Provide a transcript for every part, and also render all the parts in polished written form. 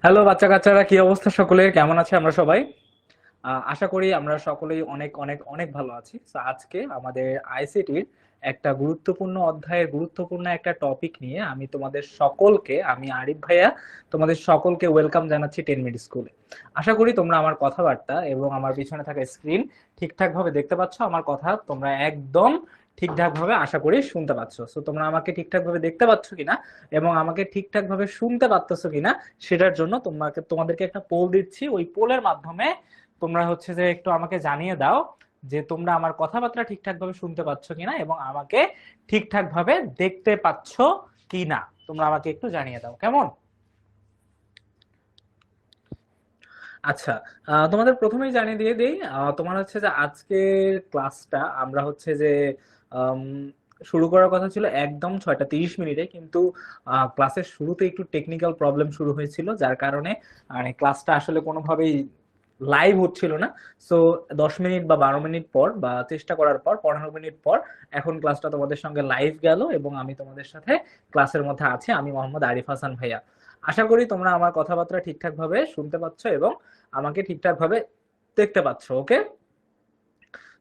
Hello বাচ্চা কাচ্চারা, কি অবস্থা সকলের? কেমন আছে আমরা সবাই? আশা করি আমরা সকলেই অনেক অনেক অনেক ভালো আছি। তো আজকে আমাদের আইসিটির একটা গুরুত্বপূর্ণ অধ্যায়ের গুরুত্বপূর্ণ একটা টপিক নিয়ে আমি আরিফ ভাইয়া তোমাদের সকলকে ওয়েলকাম জানাচ্ছি 10 মিনিট স্কুলে। আশা করি তোমরা আমার কথাবার্তা এবং আমার পিছনে থাকা স্ক্রিন ঠিকঠাক ভাবে দেখতে পাচ্ছ। আমার কথা তোমরা একদম ঠিকঠাক ভাবে আশা করি শুনতে পাচ্ছ। তো তোমরা আমাকে ঠিকঠাক ভাবে দেখতে পাচ্ছ কিনা এবং আমাকে ঠিকঠাক ভাবে শুনতে পাচ্ছ কিনা সেটার জন্য তোমাদেরকে একটা পোল দিচ্ছি। ওই পোলের মাধ্যমে তোমরা হচ্ছে যে একটু আমাকে জানিয়ে দাও যে তোমরা আমার কথাবার্তা ঠিকঠাক ভাবে শুনতে পাচ্ছ কিনা এবং আমাকে ঠিকঠাক ভাবে দেখতে পাচ্ছ কিনা। তোমরা আমাকে একটু জানিয়ে দাও, কেমন? আচ্ছা, তোমাদের প্রথমেই জানিয়ে দিয়ে দেই, তোমার হচ্ছে যে আজকের ক্লাসটা আমরা হচ্ছে যে আম, শুরু করার কথা ছিল একদম 6টা 30 মিনিটে, কিন্তু ক্লাসের শুরুতে একটু টেকনিক্যাল প্রবলেম শুরু হয়েছিল, যার কারণে মানে ক্লাসটা আসলে কোনোভাবেই লাইভ হচ্ছিল না। সো 10 মিনিট বা 12 মিনিট পর বা চেষ্টা করার পর 15 মিনিট পর এখন ক্লাসটা তোমাদের সঙ্গে লাইভ গেল এবং আমি তোমাদের সাথে ক্লাসের মধ্যে আছি। আমি মোহাম্মদ আরিফ হাসান ভাইয়া। আশা করি তোমরা আমার কথাবার্তা ঠিকঠাক ভাবে শুনতে পাচ্ছ এবং আমাকে ঠিকঠাক ভাবে দেখতে পাচ্ছ। ওকে,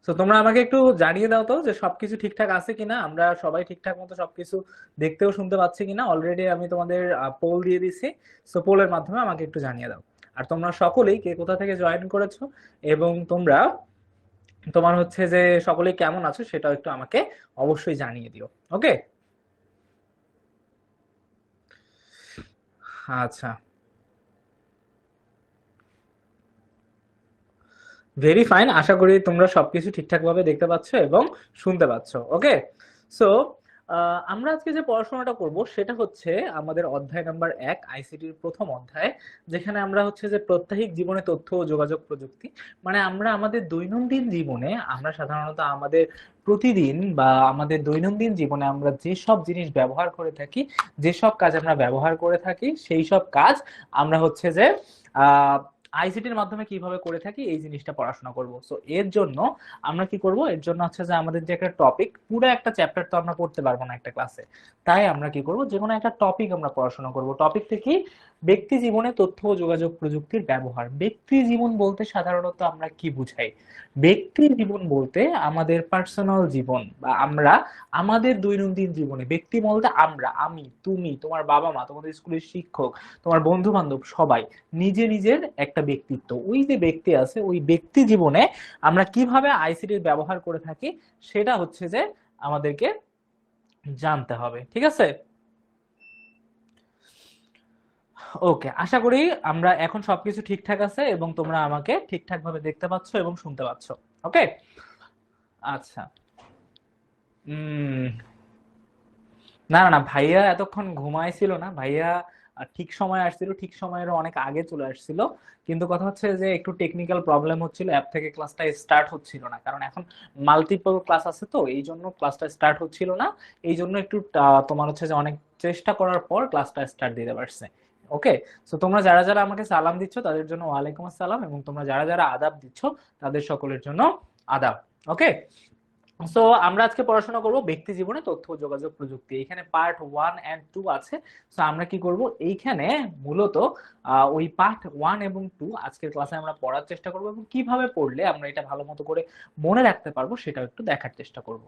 তো তোমরা আমাকে একটু জানিয়ে দাও তো যে সবকিছু ঠিকঠাক আছে কিনা, আমরা সবাই ঠিকঠাক মতো সবকিছু দেখতেও শুনতে পাচ্ছি কিনা। অলরেডি আমি তোমাদের পোল দিয়ে দিছি। সো পোলের মাধ্যমে আমাকে একটু জানিয়ে দাও। আর তোমরা সকলেই কে কোথা থেকে জয়েন করেছো এবং তোমরা তোমার হচ্ছে যে সকলেই কেমন আছো সেটাও একটু আমাকে অবশ্যই জানিয়ে দিও। ওকে, আচ্ছা, ভেরি ফাইন। আশা করি তোমরা সবকিছু ঠিকঠাক ভাবে দেখতে পাচ্ছ এবং শুনতে পাচ্ছ। ওকে, সো আমরা আজকে যে পড়াশোনাটা করব সেটা হচ্ছে আমাদের অধ্যায় নাম্বার 1, আইসিটির প্রথম অধ্যায়, যেখানে আমরা হচ্ছে যে প্রাত্যহিক জীবনে তথ্য ও যোগাযোগ প্রযুক্তি। মানে আমরা আমাদের দৈনন্দিন জীবনে আমরা সাধারণত আমাদের প্রতিদিন বা আমাদের দৈনন্দিন জীবনে আমরা যেসব জিনিস ব্যবহার করে থাকি, যেসব কাজ আমরা ব্যবহার করে থাকি, সেই সব কাজ আমরা হচ্ছে যে আহ আইসিটির মাধ্যমে কিভাবে করে থাকি এই জিনিসটা পড়াশোনা করব। সো এর জন্য আমরা কি করব, এর জন্য হচ্ছে যে আমাদের যে একটা টপিক, পুরো একটা চ্যাপ্টার তো আমরা পড়তে পারবো না একটা ক্লাসে। তাই আমরা কি করব, যে কোনো একটা টপিক আমরা পড়াশোনা করব। টপিকটা কি? ব্যক্তি জীবনে তথ্য ও যোগাযোগ প্রযুক্তির ব্যবহার। ব্যক্তি জীবন বলতে সাধারণত আমরা কি বুঝাই? ব্যক্তি জীবন বলতে আমাদের পার্সোনাল জীবন বা আমরা আমাদের দৈনন্দিন জীবনে, ব্যক্তি বলতে আমরা, আমি, তুমি, তোমার বাবা মা, তোমাদের স্কুলের শিক্ষক, তোমার বন্ধু বান্ধব সবাই নিজে নিজের একটা ব্যক্তিত্ব। ওই যে ব্যক্তি আছে, ওই ব্যক্তি জীবনে আমরা কিভাবে আইসিটির ব্যবহার করে থাকি সেটা হচ্ছে যে আমাদেরকে জানতে হবে। ঠিক আছে? ওকে, আশা করি আমরা এখন সবকিছু ঠিকঠাক আছে এবং তোমরা আমাকে ঠিকঠাক ভাবে দেখতে পাচ্ছ এবং শুনতে পাচ্ছ। ওকে, আচ্ছা। উম না না না, ভাইয়া এতক্ষণ ঘুমাইছিল না। ভাইয়া ঠিক সময় আসছিল, ঠিক সময়ের অনেক আগে চলে আসছিল। কিন্তু কথা হচ্ছে যে একটু টেকনিক্যাল প্রবলেম হচ্ছিল, অ্যাপ থেকে ক্লাসটা স্টার্ট হচ্ছিল না, কারণ এখন মাল্টিপল ক্লাস আছে, তো এই জন্য ক্লাসটা স্টার্ট হচ্ছিল না। এই জন্য একটু তোমার হচ্ছে যে অনেক চেষ্টা করার পর ক্লাসটা স্টার্ট দিতে পারছে। ওকে, তো তোমরা যারা যারা আমাকে সালাম দিচ্ছ তাদের জন্য ওয়ালাইকুম আসসালাম, এবং তোমরা যারা যারা আদাব দিচ্ছ তাদের সকলের জন্য আদাব। ওকে, সো আমরা আজকে পড়াশোনা করব ব্যক্তি জীবনে তথ্য ও যোগাযোগ প্রযুক্তি। এখানে পার্ট 1 and 2 আছে। সো আমরা কি করব, এইখানে মূলত ওই পার্ট 1 এবং 2 আজকের ক্লাসে আমরা পড়ার চেষ্টা করব এবং কিভাবে পড়লে আমরা এটা ভালো মতো করে মনে রাখতে পারবো সেটা একটু দেখার চেষ্টা করব।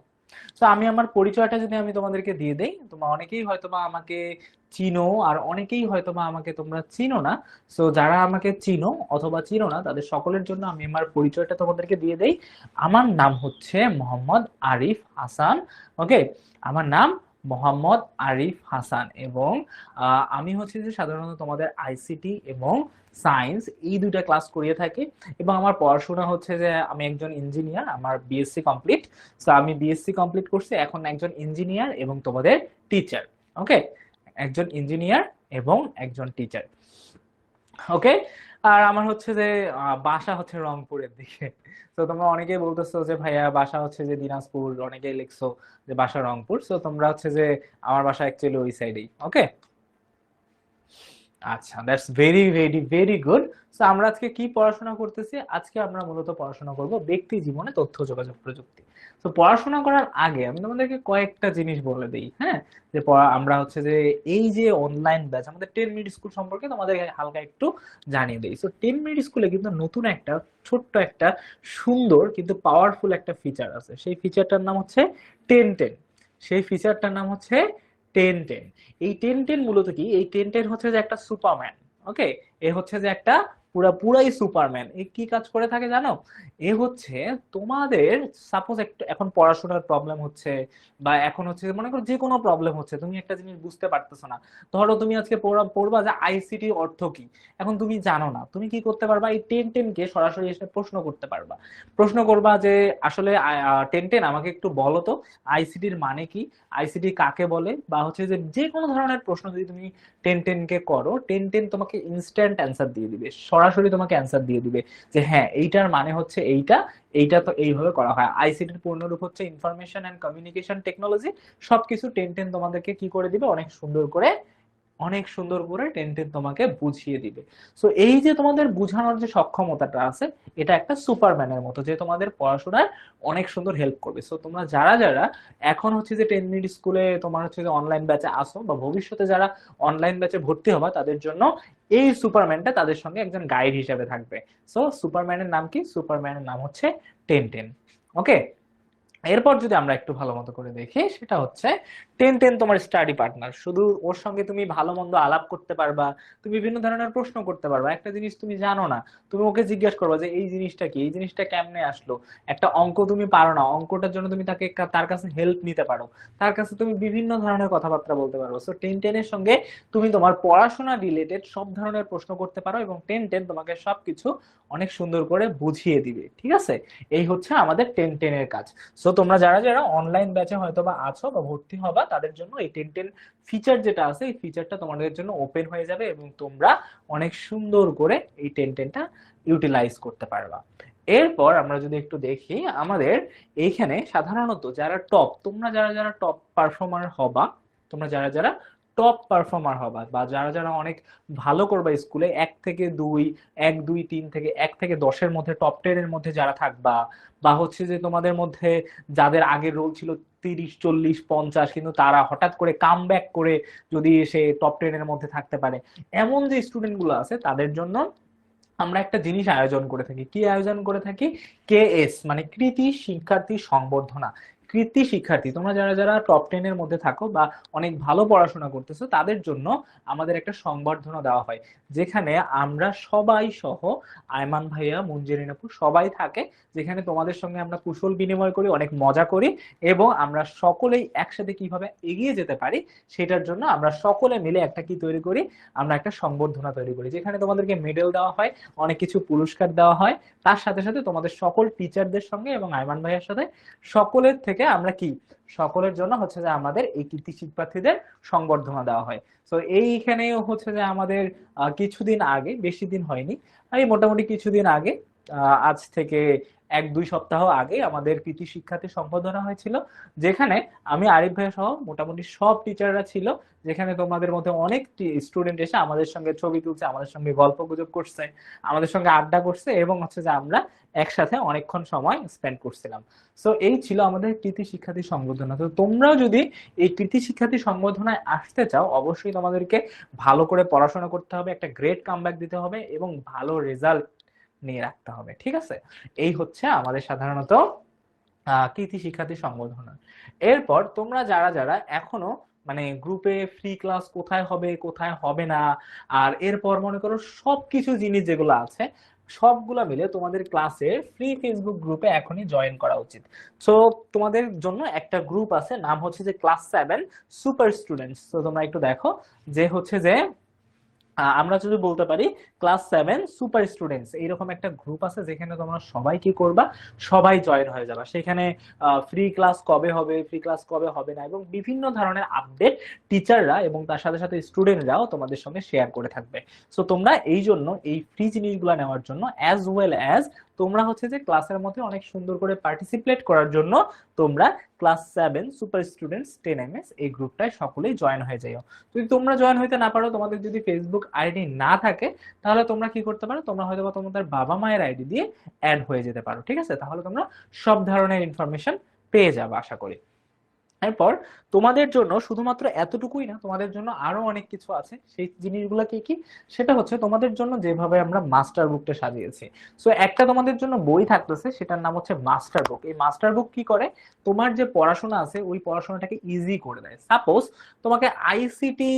তো আমি আমার পরিচয়টা যদি আমি তোমাদেরকে দিয়ে দেই, তোমরা অনেকেই হয়তোবা আমাকে চিনো আর অনেকেই হয়তোবা আমাকে তোমরা চিনো না। সো যারা আমাকে চিনো অথবা চিনো না তাদের সকলের জন্য আমি আমার পরিচয়টা তোমাদেরকে দিয়ে দেই। আমার নাম হচ্ছে মোহাম্মদ আরিফ হাসান। ওকে, আমার নাম মোহাম্মদ আরিফ হাসান এবং আমি হচ্ছে যে সাধারণত তোমাদের আইসিটি এবং সায়েন্স এই দুইটা ক্লাস করিয়ে থাকি। এবং আমার পড়াশোনা হচ্ছে যে আমি একজন ইঞ্জিনিয়ার, আমার বিএসসি কমপ্লিট। সো আমি বিএসসি কমপ্লিট করছি, এখন একজন ইঞ্জিনিয়ার এবং তোমাদের টিচার। ওকে, একজন ইঞ্জিনিয়ার এবং একজন টিচার। ওকে, আর আমার হচ্ছে যে বাসা হচ্ছে রংপুরের দিকে। তো তোমরা অনেকেই বলতেছো যে ভাইয়া বাসা হচ্ছে যে দিনাজপুর, অনেকেই লিখছো যে বাসা রংপুর। সো তোমরা হচ্ছে যে আমার বাসা অ্যাকচুয়ালি ওই সাইডেই। ওকে, আচ্ছা, that's very very very good. So আমরা আজকে কি পড়াশোনা করতেছি? আজকে আমরা মূলত পড়াশোনা করব ব্যক্তি জীবনে তথ্য যোগাযোগ প্রযুক্তি। তো পড়াশোনা করার আগে আমি তোমাদেরকে কয়েকটা জিনিস বলে দিই, হ্যাঁ? যে আমরা হচ্ছে যে এই যে অনলাইন ব্যাচ, আমাদের 10 মিনিট স্কুল সম্পর্কে তোমাদের হালকা একটু জানিয়ে দিই। সো 10 মিনিট স্কুলে কিন্তু নতুন একটা ছোট্ট একটা সুন্দর কিন্তু পাওয়ারফুল একটা ফিচার আছে। সেই ফিচারটার নাম হচ্ছে 10-10। সেই ফিচারটার নাম হচ্ছে 10-10। এই 10-10 মূলত কি? এই 10-10 হচ্ছে যে একটা সুপারম্যান। ওকে, এ হচ্ছে যে একটা পুরাই সুপারম্যান। এ কি কাজ করে থাকে জানো? এ হচ্ছে তোমাদের সাপোজ একটু এখন পড়াশোনার প্রবলেম হচ্ছে, বা এখন হচ্ছে মনে করো যে কোনো প্রবলেম হচ্ছে, তুমি একটা জিনিস বুঝতে পারতেছো না। ধরো তুমি আজকে পড়বা যে আইসিটি অর্থ কি, এখন তুমি জানো না, তুমি কি করতে পারবা? এই 10-10 কে সরাসরি এসে প্রশ্ন করতে পারবা। প্রশ্ন করবা যে আসলে 10-10 আমাকে একটু বলো তো আইসিটির মানে কি, আইসিটি কাকে বলে, বা হচ্ছে যে যে কোনো ধরনের প্রশ্ন যদি তুমি 10-10 কে করো, 10-10 তোমাকে ইনস্ট্যান্ট অ্যান্সার দিয়ে দিবে, সরাসরি তোমাকে অ্যান্সার দিয়ে দিবে যে হ্যাঁ এইটার মানে হচ্ছে এইটা, এইটা তো এইভাবে করা হয়। আইসিটির পূর্ণরূপ হচ্ছে ইনফরমেশন এন্ড কমিউনিকেশন টেকনোলজি। সবকিছু 10-10 তোমাদেরকে কি করে দিবে? অনেক সুন্দর করে 10-10 তোমাকে বুঝিয়ে দিবে। সো এই যে তোমাদের বুঝানোর যে সক্ষমতাটা আছে, এটা একটা সুপারম্যানের মতো, যে তোমাদের পড়াশোনায় অনেক সুন্দর হেল্প করবে। সো তোমরা যারা যারা এখন হচ্ছে যে 10 মিনিট স্কুলে তোমার হচ্ছে যে অনলাইন ব্যাচে আসো, বা ভবিষ্যতে যারা অনলাইন ব্যাচে ভর্তি হবা, তাদের জন্য এই সুপারম্যানটা তাদের সঙ্গে একজন গাইড হিসেবে থাকবে। সো সুপারম্যানের নাম কি? সুপারম্যানের নাম হচ্ছে 10-10। ওকে, এরপর যদি আমরা একটু ভালো মতো করে দেখি, সেটা হচ্ছে 10-10 তোমার স্টাডি পার্টনার। শুধু ওর সঙ্গে তুমি ভালো মন্দ আলাপ করতে পারবা, তুমি বিভিন্ন ধরনের প্রশ্ন করতে পারবা। একটা জিনিস তুমি জানো না, তুমি ওকে জিজ্ঞেস করবা যে এই জিনিসটা কি, এই জিনিসটা কেমনে আসলো। একটা অঙ্ক তুমি পারো না, অঙ্কটার জন্য তুমি তার কাছে হেল্প নিতে পারো, তার কাছে তুমি বিভিন্ন ধরনের কথাবার্তা বলতে পারো। সো 10-10 এর সঙ্গে তুমি তোমার পড়াশোনা রিলেটেড সব ধরনের প্রশ্ন করতে পারো, এবং 10-10 তোমাকে সবকিছু অনেক সুন্দর করে বুঝিয়ে দিবে। ঠিক আছে, এই হচ্ছে আমাদের 10-10 এর কাজ। সো তোমরা যারা যারা অনলাইন ব্যাচে হয়তো বা আছো বা ভর্তি হবা, তাদের জন্য এই 10-10 ফিচার যেটা আছে, এই ফিচারটা তোমাদের জন্য ওপেন হয়ে যাবে, এবং তোমরা অনেক সুন্দর করে এই 10-10টা ইউটিলাইজ করতে পারবা। এরপর আমরা যদি একটু দেখি, আমাদের এইখানে সাধারণত যারা টপ, তোমরা যারা যারা টপ পারফর্মার হবা, তোমরা যারা যারা টপ পারফর্মার হবা, বা যারা যারা অনেক ভালো করবা স্কুলে, 1 থেকে 2, 1, 2, 3 থেকে 1 থেকে 10-এর মধ্যে, টপ 10 এর মধ্যে যারা থাকবা, বা হচ্ছে যে তোমাদের মধ্যে যাদের আগের রোল ছিল 30, 40, 50, কিন্তু তারা হঠাৎ করে কাম ব্যাক করে যদি সে টপ 10 এর মধ্যে থাকতে পারে, এমন যে স্টুডেন্ট গুলো আছে, তাদের জন্য আমরা একটা জিনিস আয়োজন করে থাকি। কি আয়োজন করে থাকি? কেএস, মানে কৃতি শিক্ষার্থী সংবর্ধনা। কৃতি শিক্ষার্থী, তোমরা যারা যারা টপ 10 এর মধ্যে থাকো বা অনেক ভালো পড়াশোনা করতেছো, তাদের জন্য আমাদের একটা সংবর্ধনা দেওয়া হয়, যেখানে আমরা সবাই সহ আয়মান ভাইয়া, মঞ্জেরিন আপু সবাই থাকে, যেখানে তোমাদের সঙ্গে আমরা কুশল বিনিময় করি, অনেক মজা করি, এবং আমরা সকলেই একসাথে কিভাবে এগিয়ে যেতে পারি সেটার জন্য আমরা সকলে মিলে একটা কি তৈরি করি? আমরা একটা সংবর্ধনা তৈরি করি, যেখানে তোমাদেরকে মেডেল দেওয়া হয়, অনেক কিছু পুরস্কার দেওয়া হয়। তার সাথে সাথে তোমাদের সকল টিচারদের সঙ্গে এবং আয়মান ভাইয়ের সাথে সকলের থেকে আমরা কি, সকলের জন্য হচ্ছে যে আমাদের এই কৃতি শিক্ষার্থীদের সংবর্ধনা দেওয়া হয়। তো এইখানেও হচ্ছে যে আমাদের কিছুদিন আগে, বেশি দিন হয়নি, এই মোটামুটি কিছুদিন আগে, আজ থেকে 1-2 সপ্তাহ আগে আমাদের কৃতি শিক্ষার্থী সম্বোধনা হয়েছিল, যেখানে আমি আরিফ ভাই সহ মোটামুটি সব টিচাররা ছিল, যেখানে তোমাদের মধ্যে অনেক স্টুডেন্ট এসে আমাদের সঙ্গে ছবি তুলছে, আমাদের সঙ্গে গল্প গুজব করছে, আমাদের সঙ্গে আড্ডা করছে, এবং হচ্ছে যে আমরা একসাথে অনেকক্ষণ সময় স্পেন্ড করছিলাম। সো এই ছিল আমাদের কৃতি শিক্ষার্থী সংবর্ধনা। তো তোমরাও যদি এই কৃতি শিক্ষার্থী সংবর্ধনায় আসতে চাও, অবশ্যই তোমাদেরকে ভালো করে পড়াশোনা করতে হবে, একটা গ্রেট কামব্যাক দিতে হবে, এবং ভালো রেজাল্ট নিয়ে রাখতে হবে। ঠিক আছে, এই হচ্ছে আমাদের সাধারণত কৃতি শিক্ষার্থী সংবর্ধনা। এরপর তোমরা যারা যারা এখনো মানে গ্রুপে ফ্রি ক্লাস কোথায় হবে কোথায় হবে না, আর এরপর মনে করো সবকিছু জিনিস যেগুলো আছে, সবগুলা মিলে তোমাদের ক্লাসের ফ্রি ফেসবুক গ্রুপে এখনই জয়েন করা উচিত। সো তোমাদের জন্য একটা গ্রুপ আছে, নাম হচ্ছে যে ক্লাস 7 সুপার স্টুডেন্টস। তো তোমরা একটু দেখো যে হচ্ছে যে আমরা যদি বলতে পারি ক্লাস 7 সুপার স্টুডেন্টস, এইরকম একটা গ্রুপ আছে, যেখানে তোমরা সবাই কি করবা? সবাই জয়েন হয়ে যাবা। সেখানে ফ্রি ক্লাস কবে হবে, ফ্রি ক্লাস কবে হবে না, এবং বিভিন্ন ধরনের আপডেট টিচাররা এবং তার সাথে সাথে স্টুডেন্টরাও তোমাদের সঙ্গে শেয়ার করে থাকবে। সো তোমরা এই জন্য এই ফ্রি জিনিসগুলো নেওয়ার জন্য, অ্যাজ ওয়েল অ্যাজ তোমরা হচ্ছে যে ক্লাসের মধ্যে অনেক সুন্দর করে পার্টিসিপেট করার জন্য তোমরা ক্লাস 7 সুপার স্টুডেন্টস 10 MS এই গ্রুপটায় সকলেই জয়েন হয়ে যাও। যদি তোমরা জয়েন হইতে না পারো, তোমাদের যদি ফেসবুক আইডি না থাকে, তাহলে তোমরা কি করতে পারো, তোমরা হয়তো তোমাদের বাবা মায়ের আইডি দিয়ে অ্যাড হয়ে যেতে পারো, ঠিক আছে? তাহলে তোমরা সব ধরনের ইনফরমেশন পেয়ে যাবে আশা করি। এরপর তোমাদের জন্য শুধুমাত্র এতটুকুই না, তোমাদের জন্য আরো অনেক কিছু আছে। সেই জিনিসগুলো কি কি, সেটা হচ্ছে তোমাদের জন্য যেভাবে আমরা মাস্টার বুকটা সাজিয়েছি। সো একটা তোমাদের জন্য বই থাকতেছে, সেটার নাম হচ্ছে মাস্টার বুক। এই মাস্টার বুক কি করে, তোমার যে পড়াশোনা আছে ওই পড়াশোনাটাকে ইজি করে দেয়। সাপোজ তোমাকে আইসিটি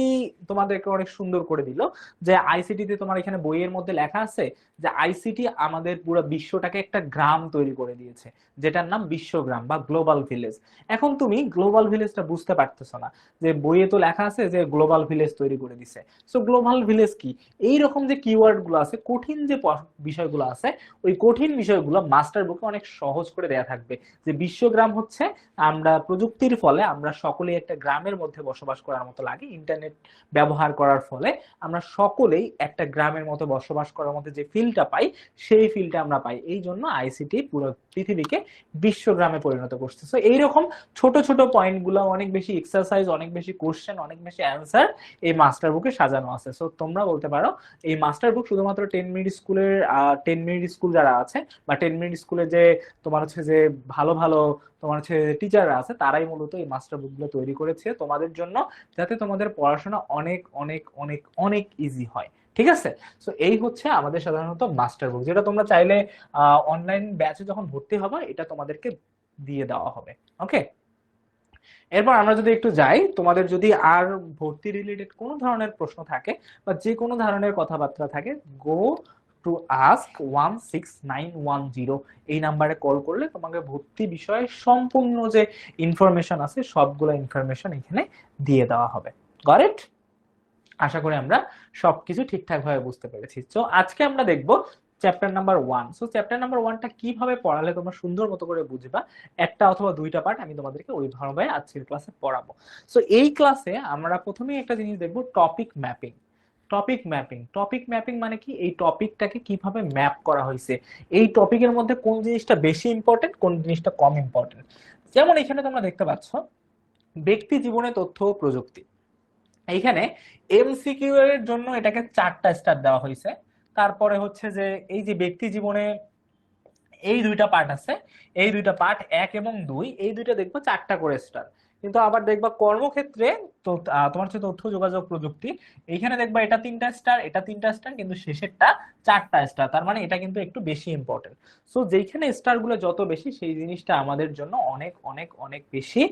তোমাদেরকে অনেক সুন্দর করে দিল, যে আইসিটি তে তোমার এখানে বইয়ের মধ্যে লেখা আছে যে আইসিটি আমাদের পুরো বিশ্বটাকে একটা গ্রাম তৈরি করে দিয়েছে, যেটার নাম বিশ্বগ্রাম বা গ্লোবাল ভিলেজ। এখন তুমি গ্লোবাল ভিলেজটা বুঝতে পারতেছো না, যে বইয়ে তো লেখা আছে যে গ্লোবাল ভিলেজ তৈরি করে দিছে। সো গ্লোবাল ভিলেজ কি, এই রকম যে কিওয়ার্ড গুলো আছে, কঠিন যে বিষয়গুলো আছে, ওই কঠিন বিষয়গুলো মাস্টার বুকে অনেক সহজ করে দেয়া থাকবে। যে বিশ্বগ্রাম হচ্ছে আমরা প্রযুক্তির ফলে আমরা সকলেই একটা গ্রামের মধ্যে বসবাস করার মতো লাগে, ইন্টারনেট ব্যবহার করার ফলে আমরা সকলেই একটা গ্রামের মতো বসবাস করার মতো যে ফিলটা পাই, সেই ফিলটা আমরা পাই। এই জন্য আইসিটি পুরো পৃথিবীকে বিশ্বগ্রামে পরিণত করছে। সো এইরকম ছোট ছোট পয়েন্ট গুলো, অনেক বেশি এক্সারসাইজ, অনেক বেশি কোশ্চেন, অনেক বেশি অ্যান্সার এই মাস্টার বুকে সাজানো আছে। সো তোমরা বলতে পারো এই মাস্টার বুক শুধুমাত্র 10 মিনিট স্কুলের 10 মিনিট স্কুল যারা আছে, বা 10 মিনিট স্কুলে যে তোমার হচ্ছে যে ভালো ভালো তোমার হচ্ছে টিচাররা আছে, তারাই মূলত এই মাস্টার বুক গুলো তৈরি করেছে তোমাদের জন্য, যাতে তোমাদের পড়াশোনা অনেক অনেক অনেক অনেক ইজি হয়, ঠিক আছে? সো এই হচ্ছে আমাদের সাধারণত মাস্টার বুক, যেটা তোমরা চাইলে অনলাইন ব্যাচে যখন ভর্তি হবে এটা তোমাদেরকে দিয়ে দেওয়া হবে। ওকে, এরপর আমরা যদি একটু যাই, তোমাদের যদি আর ভর্তি রিলেটেড কোনো ধরনের প্রশ্ন থাকে বা যে কোনো ধরনের কথাবার্তা থাকে, গো টু আস্ক 16910 এই নাম্বারে কল করলে তোমাকে ভর্তি বিষয়ে সম্পূর্ণ যে ইনফরমেশন আছে সবগুলো ইনফরমেশন এখানে দিয়ে দেওয়া হবে। Got it? আশা করি আমরা সবকিছু ঠিকঠাক ভাবে বুঝতে পেরেছি। তো আজকে আমরা দেখব chapter number 1। So chapter number 1টা কিভাবে পড়ালে তোমরা সুন্দর মতো করে বুঝবা, একটা অথবা দুইটা পার্ট আমি তোমাদেরকে ওইভাবে আজকের ক্লাসে পড়াবো। সো এই ক্লাসে আমরা প্রথমেই একটা জিনিস দেখব, topic mapping. Topic mapping, topic mapping মানে কি, এই টপিকটাকে কিভাবে ম্যাপ করা হয়েছে, এই টপিকের মধ্যে কোন জিনিসটা বেশি ইম্পর্টেন্ট, কোন জিনিসটা কম ইম্পর্টেন্ট। যেমন এখানে তোমরা দেখতে পাচ্ছ ব্যক্তি জীবনে তথ্য ও প্রযুক্তি, এইখানে এমসিকিউ এর জন্য এটাকে 4টা স্টার দেওয়া হয়েছে। তারপরে হচ্ছে যে এই যে ব্যক্তি জীবনে এই দুইটা পার্ট আছে, এই দুইটা পার্ট 1 এবং 2, এই দুইটা দেখবো 4টা করে স্টার। কিন্তু আবার দেখবা কর্মক্ষেত্রে তো তোমার হচ্ছে তথ্য যোগাযোগ প্রযুক্তি, এইখানে দেখবা এটা 3টা স্টার, এটা 3টা স্টার, কিন্তু শেষেরটা 4টা স্টার। তার মানে এটা কিন্তু একটু বেশি ইম্পর্টেন্ট। সো যেখানে স্টার গুলো যত বেশি, সেই জিনিসটা আমাদের জন্য অনেক অনেক অনেক বেশি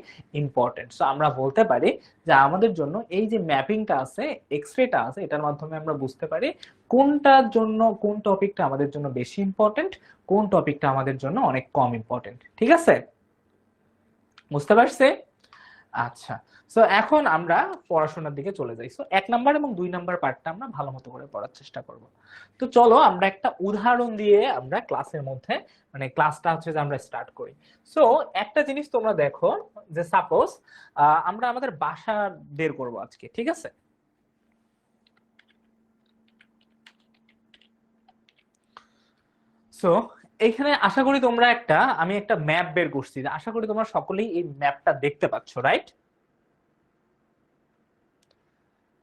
ইম্পর্টেন্ট। সো আমরা বলতে পারি যে আমাদের জন্য এই যে ম্যাপিংটা আছে, এক্সরেটা আছে, এটার মাধ্যমে আমরা বুঝতে পারি কোনটার জন্য কোন টপিকটা আমাদের জন্য বেশি ইম্পর্টেন্ট, কোন টপিকটা আমাদের জন্য অনেক কম ইম্পর্টেন্ট। ঠিক আছে, বুঝতে পারছে? আচ্ছা, সো এখন আমরা পড়াশোনার দিকে চলে যাই। সো 1 নাম্বার এবং 2 নাম্বার পার্টটা আমরা ভালো মতো করে পড়ার চেষ্টা করব। তো চলো আমরা একটা উদাহরণ দিয়ে আমরা ক্লাসের মধ্যে মানে ক্লাসটা হচ্ছে যে আমরা স্টার্ট করি। সো একটা জিনিস তোমরা দেখো, যে সাপোজ আমরা আমাদের বাসা বের করব আজকে, ঠিক আছে? সো এখানে আশা করি তোমরা আমি একটা ম্যাপ বের করছি, আশা করি তোমরা সকলেই এই ম্যাপটা দেখতে পাচ্ছ, রাইট?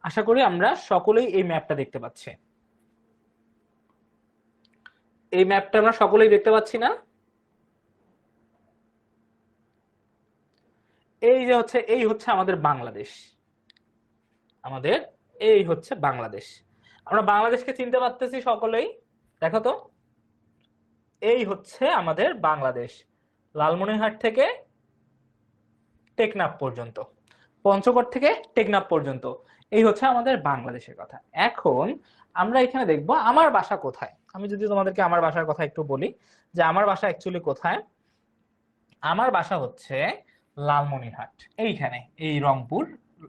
আশা করি আমরা সকলেই এই ম্যাপটা দেখতে পাচ্ছি। এই ম্যাপটা আমরা সকলেই দেখতে পাচ্ছি না? এই হচ্ছে আমাদের বাংলাদেশ, আমাদের এই হচ্ছে বাংলাদেশ। আমরা বাংলাদেশকে চিনতে পারতেছি সকলেই, দেখো তো, এই হচ্ছে আমাদের বাংলাদেশ, লালমনিরহাট থেকে টেকনাফ পর্যন্ত, পঞ্চগড় থেকে টেকনাফ পর্যন্ত, এই হচ্ছে আমাদের বাংলাদেশের কথা। এখন আমরা এখানে দেখব আমার বাসা কোথায়। আমি যদি তোমাদেরকে আমার বাসার কথা একটু বলি, যে আমার বাসা অ্যাকচুয়ালি কোথায়, আমার বাসা হচ্ছে লালমনিরহাট, এইখানে, এই রংপুর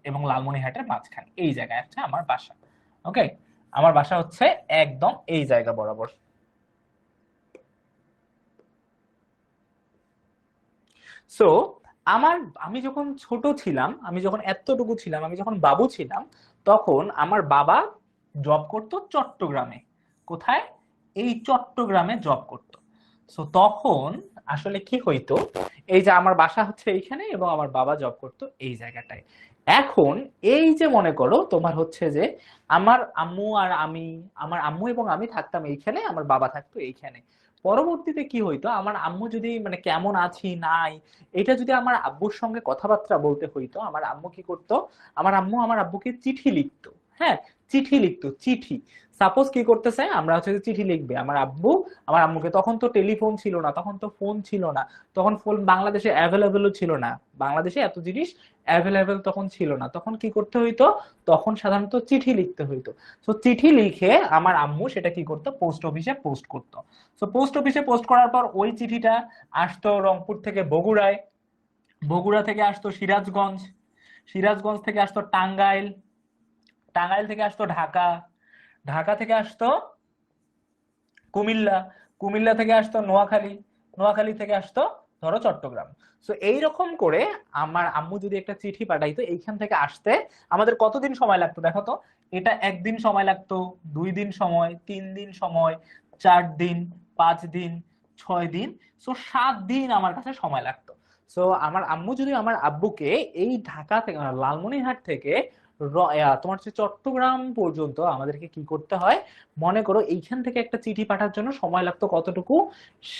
এবং লালমনিরহাটের মাঝখানে এই জায়গায় হচ্ছে আমার বাসা। ওকে, আমার বাসা হচ্ছে একদম এই জায়গা বরাবর। সো আমি যখন ছোট ছিলাম, আমি যখন এতটুকু ছিলাম, আমি যখন বাবু ছিলাম, তখন আমার বাবা জব করতো চট্টগ্রামে। কোথায়? এই চট্টগ্রামে জব করতো। সো তখন আসলে কি হইতো, এই যে আমার বাসা হচ্ছে এইখানে এবং আমার বাবা জব করতো এই জায়গাটায়। এখন এই যে মনে করো তোমার হচ্ছে যে আমার আম্মু আর আমি, আমার আম্মু এবং আমি থাকতাম এইখানে, আমার বাবা থাকতো এইখানে। পরবর্তীতে কি হইতো, আমার আম্মু যদি মানে কেমন আছি নাই এটা যদি আমার আব্বুর সঙ্গে কথাবার্তা বলতে হইতো, আমার আম্মু কি করতো, আমার আম্মু আমার আব্বুকে চিঠি লিখতো। হ্যাঁ, চিঠি লিখতো, চিঠি। সাপোজ কি করতেছে, আমরা হচ্ছে যে চিঠি লিখবে আমার আব্বু আমার আম্মুকে, তখন তো টেলিফোন ছিল না, তখন তো ফোন ছিল না, তখন ফোন বাংলাদেশে অ্যাভেলেবেলও ছিল না, বাংলাদেশে এত জিনিস অ্যাভেলেবেল তখন ছিল না, তখন কি করতে হইতো, তখন সাধারণত চিঠি লিখতে হইতো। তো চিঠি লিখে আমার আম্মু সেটা কি করতো, পোস্ট অফিসে পোস্ট করতো। তো পোস্ট অফিসে পোস্ট করার পর ওই চিঠিটা আসতো রংপুর থেকে বগুড়ায়, বগুড়া থেকে আসতো সিরাজগঞ্জ, সিরাজগঞ্জ থেকে আসতো টাঙ্গাইল, টাঙ্গাইল থেকে আসতো ঢাকা, ঢাকা থেকে আসতো কুমিল্লা, কুমিল্লা থেকে আসতো নোয়াখালী, নোয়াখালী থেকে আসতো ধরো চট্টগ্রাম। তো এইরকম করে আমার আম্মু যদি একটা চিঠি পাঠাইতো এইখান থেকে আসতে আমাদের কতদিন সময় লাগতো দেখো তো। এটা 1 দিন সময় লাগতো, 2 দিন সময়, 3 দিন সময়, 4 দিন, 5 দিন, 6 দিন, 7 দিন আমার কাছে সময় লাগতো। তো আমার আম্মু যদি আমার আব্বুকে এই ঢাকা থেকে লালমনিরহাট থেকে তোমার হচ্ছে চট্টগ্রাম পর্যন্ত আমাদেরকে কি করতে হয়, মনে করো এইখান থেকে একটা চিঠি পাঠার জন্য সময় লাগতো কতটুকু,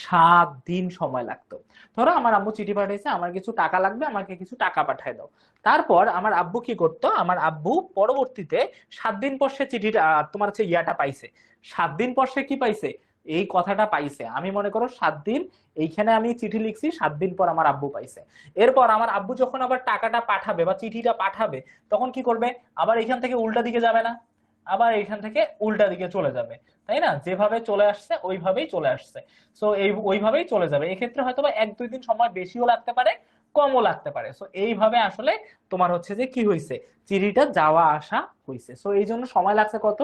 7 দিন সময় লাগতো। ধরো আমার আব্বু চিঠি পাঠাইছে, আমার কিছু টাকা লাগবে, আমাকে কিছু টাকা পাঠায় দাও। তারপর আমার আব্বু কি করতো, আমার আব্বু পরবর্তীতে 7 দিন পর সে চিঠিটা তোমার হচ্ছে ইয়াটা পাইছে, 7 দিন পর সে কি পাইছে, এই কথাটা পাইছে। আমি মনে করো 7 দিন এইখানে আমি চিঠি লিখছি, 7 দিন পর আমার আব্বু পাইছে। এরপর আমার আব্বু যখন আবার টাকাটা পাঠাবে বা চিঠিটা পাঠাবে, তখন কি করবে, আবার এখান থেকে উল্টা দিকে যাবে না, আবার এইখান থেকে উল্টা দিকে চলে যাবে, তাই না, যেভাবে চলে আসছে ওইভাবেই চলে আসছে। সো এই ওইভাবেই চলে যাবে। এক্ষেত্রে হয়তো বা 1-2 দিন সময় বেশিও লাগতে পারে, কমও লাগতে পারে। সো এইভাবে আসলে তোমার হচ্ছে যে কি হয়েছে, চিঠিটা যাওয়া আসা হয়েছে। সো এই জন্য সময় লাগছে কত,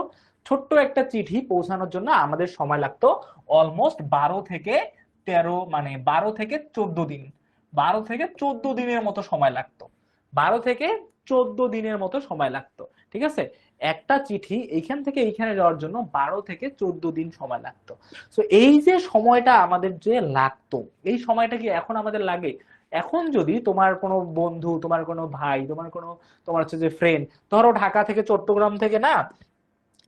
ছোট্ট একটা চিঠি পৌঁছানোর জন্য আমাদের সময় লাগতো অলমোস্ট 12 থেকে 13, মানে 12 থেকে 14 দিন, 12 থেকে 14 দিনের মতো সময় লাগতো, 12 থেকে 14 দিনের মতো সময় লাগতো। ঠিক আছে, একটা চিঠি এইখান থেকে এইখানে যাওয়ার জন্য 12 থেকে 14 দিন সময় লাগতো। তো এই যে সময়টা আমাদের যে লাগতো, এই সময়টা কি এখন আমাদের লাগে? এখন যদি তোমার কোনো বন্ধু, তোমার কোনো ভাই, তোমার কোনো তোমার হচ্ছে যে ফ্রেন্ড, ধরো ঢাকা থেকে চট্টগ্রাম থেকে না,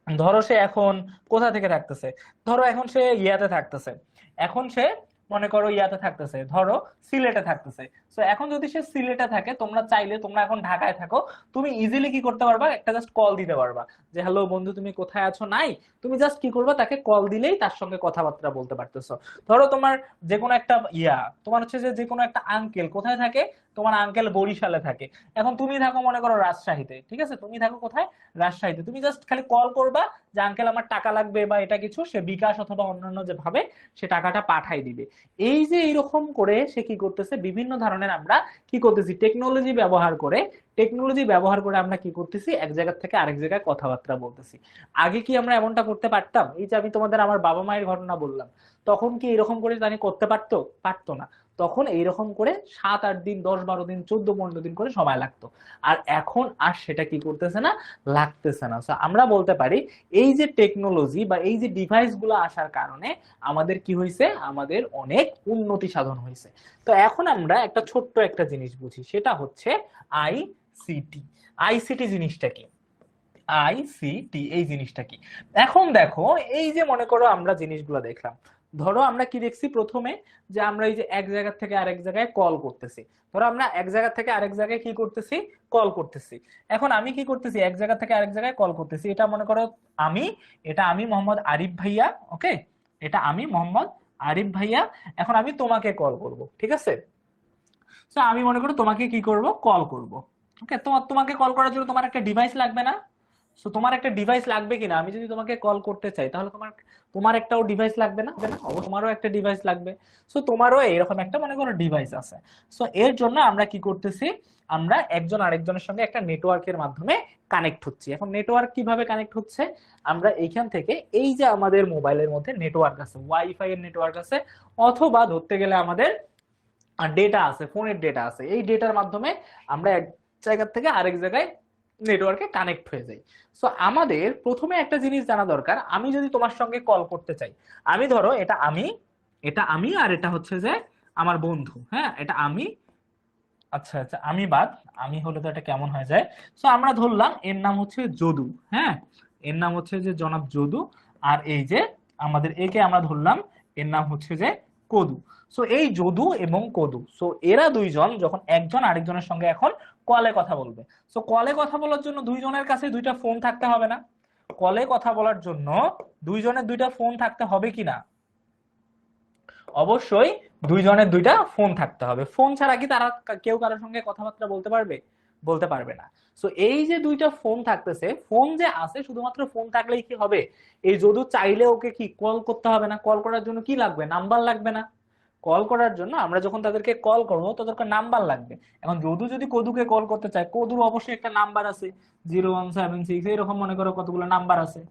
ধরো সে এখন কোথা থেকে থাকতেছে, ধরো এখন সে ইয়াতে থাকতেছে, এখন সে মনে করো ইয়াতে থাকতেছে, ধরো সিলেটে থাকতেছে। তো এখন যদি সে সিলেটে থাকে, তোমরা চাইলে, তোমরা এখন ঢাকায় থাকো, তুমি ইজিলি কি করতে পারবা, একটা জাস্ট কল দিতে পারবা যে হ্যালো বন্ধু তুমি কোথায় আছো নাই, তুমি জাস্ট কি করবা, তাকে কল দিলেই তার সঙ্গে কথাবার্তা বলতে পারতেছো। ধরো তোমার যে কোনো একটা তোমার হচ্ছে যে যে কোনো একটা আঙ্কেল কোথায় থাকে, তোমার আঙ্কেল বরিশালে থাকে, এখন তুমি থাকো মনে করো রাজশাহীতে, ঠিক আছে, তুমি থাকো কোথায়, রাজশাহীতে, তুমি জাস্ট খালি কল করবা যে আঙ্কেল আমার টাকা লাগবে বা এটা কিছু, সে বিকাশ অথবা অন্যান্য যে ভাবে সে টাকাটা পাঠাই দিবে। এই যে এইরকম করে সে কি করতেছে, বিভিন্ন ধরনের আমরা কি করতেছি, টেকনোলজি ব্যবহার করে, টেকনোলজি ব্যবহার করে আমরা কি করতেছি, এক জায়গা থেকে আরেক জায়গায় কথাবার্তা বলতেছি। আগে কি আমরা এমনটা করতে পারতাম? এই যে আমি তোমাদের আমার বাবা মায়ের ঘটনা বললাম, তখন কি এরকম করে জানি করতে পারতো? পারতো না। তখন এইরকম করে 7-8 দিন, 10-12 দিন, 14-15 দিন করে সময় লাগতো। আর এখন আর সেটা কি করতেছে না, লাগতেছে না। So, আমরা বলতে পারি এই যে টেকনোলজি বা এই যে ডিভাইস গুলো আসার কারণে আমাদের কি হয়েছে, আমাদের অনেক উন্নতি সাধন হয়েছে। তো এখন আমরা একটা ছোট্ট একটা জিনিস বুঝি, সেটা হচ্ছে আইসিটি। আইসিটি জিনিসটা কি, আইসিটি এই জিনিসটা কি? এখন দেখো, এই যে মনে করো আমরা জিনিসগুলো দেখলাম, ধরো আমরা কি দেখছি প্রথমে, যে আমরা এই যে এক জায়গা থেকে আরেক জায়গায় কল করতেছি, ধরো আমরা এক জায়গা থেকে আরেক জায়গায় কি করতেছি, কল করতেছি। এখন আমি কি করতেছি, এক জায়গা থেকে আরেক জায়গায় কল করতেছি, এটা মনে করো আমি, এটা আমি মোহাম্মদ আরিফ ভাইয়া, ওকে, এটা আমি মোহাম্মদ আরিফ ভাইয়া। এখন আমি তোমাকে কল করব, ঠিক আছে। তো আমি মনে করো তোমাকে কি করব, কল করব, ওকে। তোমাকে কল করার জন্য তোমার একটা ডিভাইস লাগবে না? সো তোমার একটা ডিভাইস লাগবে কিনা, আমি যদি তোমাকে কল করতে চাই তাহলে তোমার তোমার একটাও ডিভাইস লাগবে না? অবশ্যই তোমারও একটা ডিভাইস লাগবে। সো তোমারও এরকম একটা মনে করো ডিভাইস আছে। সো এর জন্য আমরা কি করতেছি, আমরা একজন আরেকজনের সঙ্গে একটা নেটওয়ার্কের মাধ্যমে কানেক্ট হচ্ছি। এখন নেটওয়ার্ক কিভাবে কানেক্ট হচ্ছে, আমরা এইখান থেকে এই যে আমাদের মোবাইলের মধ্যে নেটওয়ার্ক আছে, ওয়াইফাই এর নেটওয়ার্ক আছে, অথবা ধরতে গেলে আমাদের ডেটা আছে, ফোনের ডেটা আছে, এই ডেটার মাধ্যমে আমরা এক জায়গা থেকে আরেক জায়গায় নেটওয়ার্কে কানেক্ট হয়ে যাই। সো আমাদের প্রথমে একটা জিনিস জানা দরকার, আমি যদি তোমার সঙ্গে কল করতে চাই, আমি ধরো এটা আমি, এটা আমি, আর এটা হচ্ছে যে আমার বন্ধু। হ্যাঁ, এটা আমি। আচ্ছা আচ্ছা, আমি বাদ, আমি হলে তো এটা কেমন হয়ে যায়। সো আমরা ধরলাম এর নাম হচ্ছে যদু। হ্যাঁ, এর নাম হচ্ছে যে জনাব যদু। আর এই যে আমাদের একে আমরা ধরলাম, এর নাম হচ্ছে যে কদু। সো এই যদু এবং কদু, সো এরা দুইজন যখন একজন আরেকজনের সঙ্গে এখন কলে কথা বলবে, সো কলে কথা বলার জন্য দুইজনের কাছে দুইটা ফোন থাকতে হবে না? কলে কথা বলার জন্য দুইজনের দুইটা ফোন থাকতে হবে কিনা? অবশ্যই দুইজনের দুইটা ফোন থাকতে হবে। ফোন ছাড়া কি তারা কেউ কারোর সঙ্গে কথাবার্তা বলতে পারবে? বলতে পারবে না। সো এই যে দুইটা ফোন থাকতেছে, ফোন যে আছে শুধুমাত্র ফোন থাকলেই কি হবে? এই যদু চাইলে ওকে কি কল করতে হবে না? কল করার জন্য কি লাগবে? নাম্বার লাগবে না? কল করার জন্য আমরা যখন তাদেরকে কল করবো তাদেরকে নাম্বার লাগবে। এখন যদু যদি কদুকে কল করতে চায়, কদুর অবশ্যই একটা নাম্বার আছে, 0176, এরকম মনে করো কতগুলো নাম্বার আছে।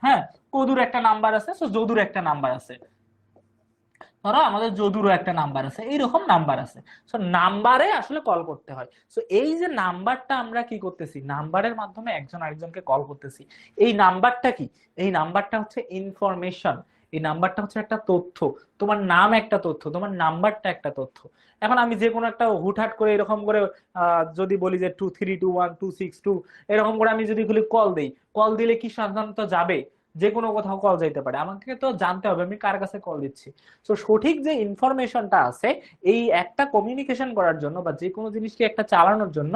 হ্যাঁ, কদুর একটা নাম্বার আছে, সো যদুর একটা নাম্বার আছে। ধরো আমাদের যদুরও একটা নাম্বার আছে, এইরকম নাম্বার আছে। সো নাম্বারে আসলে কল করতে হয়। সো এই যে নাম্বারটা আমরা কি করতেছি, নাম্বারের মাধ্যমে একজন আরেকজনকে কল করতেছি। এই নাম্বারটা কি? এই নাম্বারটা হচ্ছে ইনফরমেশন। এই নাম্বারটা হচ্ছে একটা তথ্য। তোমার নাম একটা তথ্য, তোমার নাম্বারটা একটা তথ্য। এখন আমি যে কোনো একটা হুটহাট করে এরকম করে যদি বলি যে 232126 এরকম করে আমি যদি কল দেই, কল দিলে কি সাধারণত যাবে? যে কোনো কোথাও কল যাইতে পারে, আমাকে তো জানতে হবে আমি কার কাছে কল দিচ্ছি। তো সঠিক যে ইনফরমেশনটা আছে, এই একটা কমিউনিকেশন করার জন্য বা যে কোনো জিনিসকে একটা চালানোর জন্য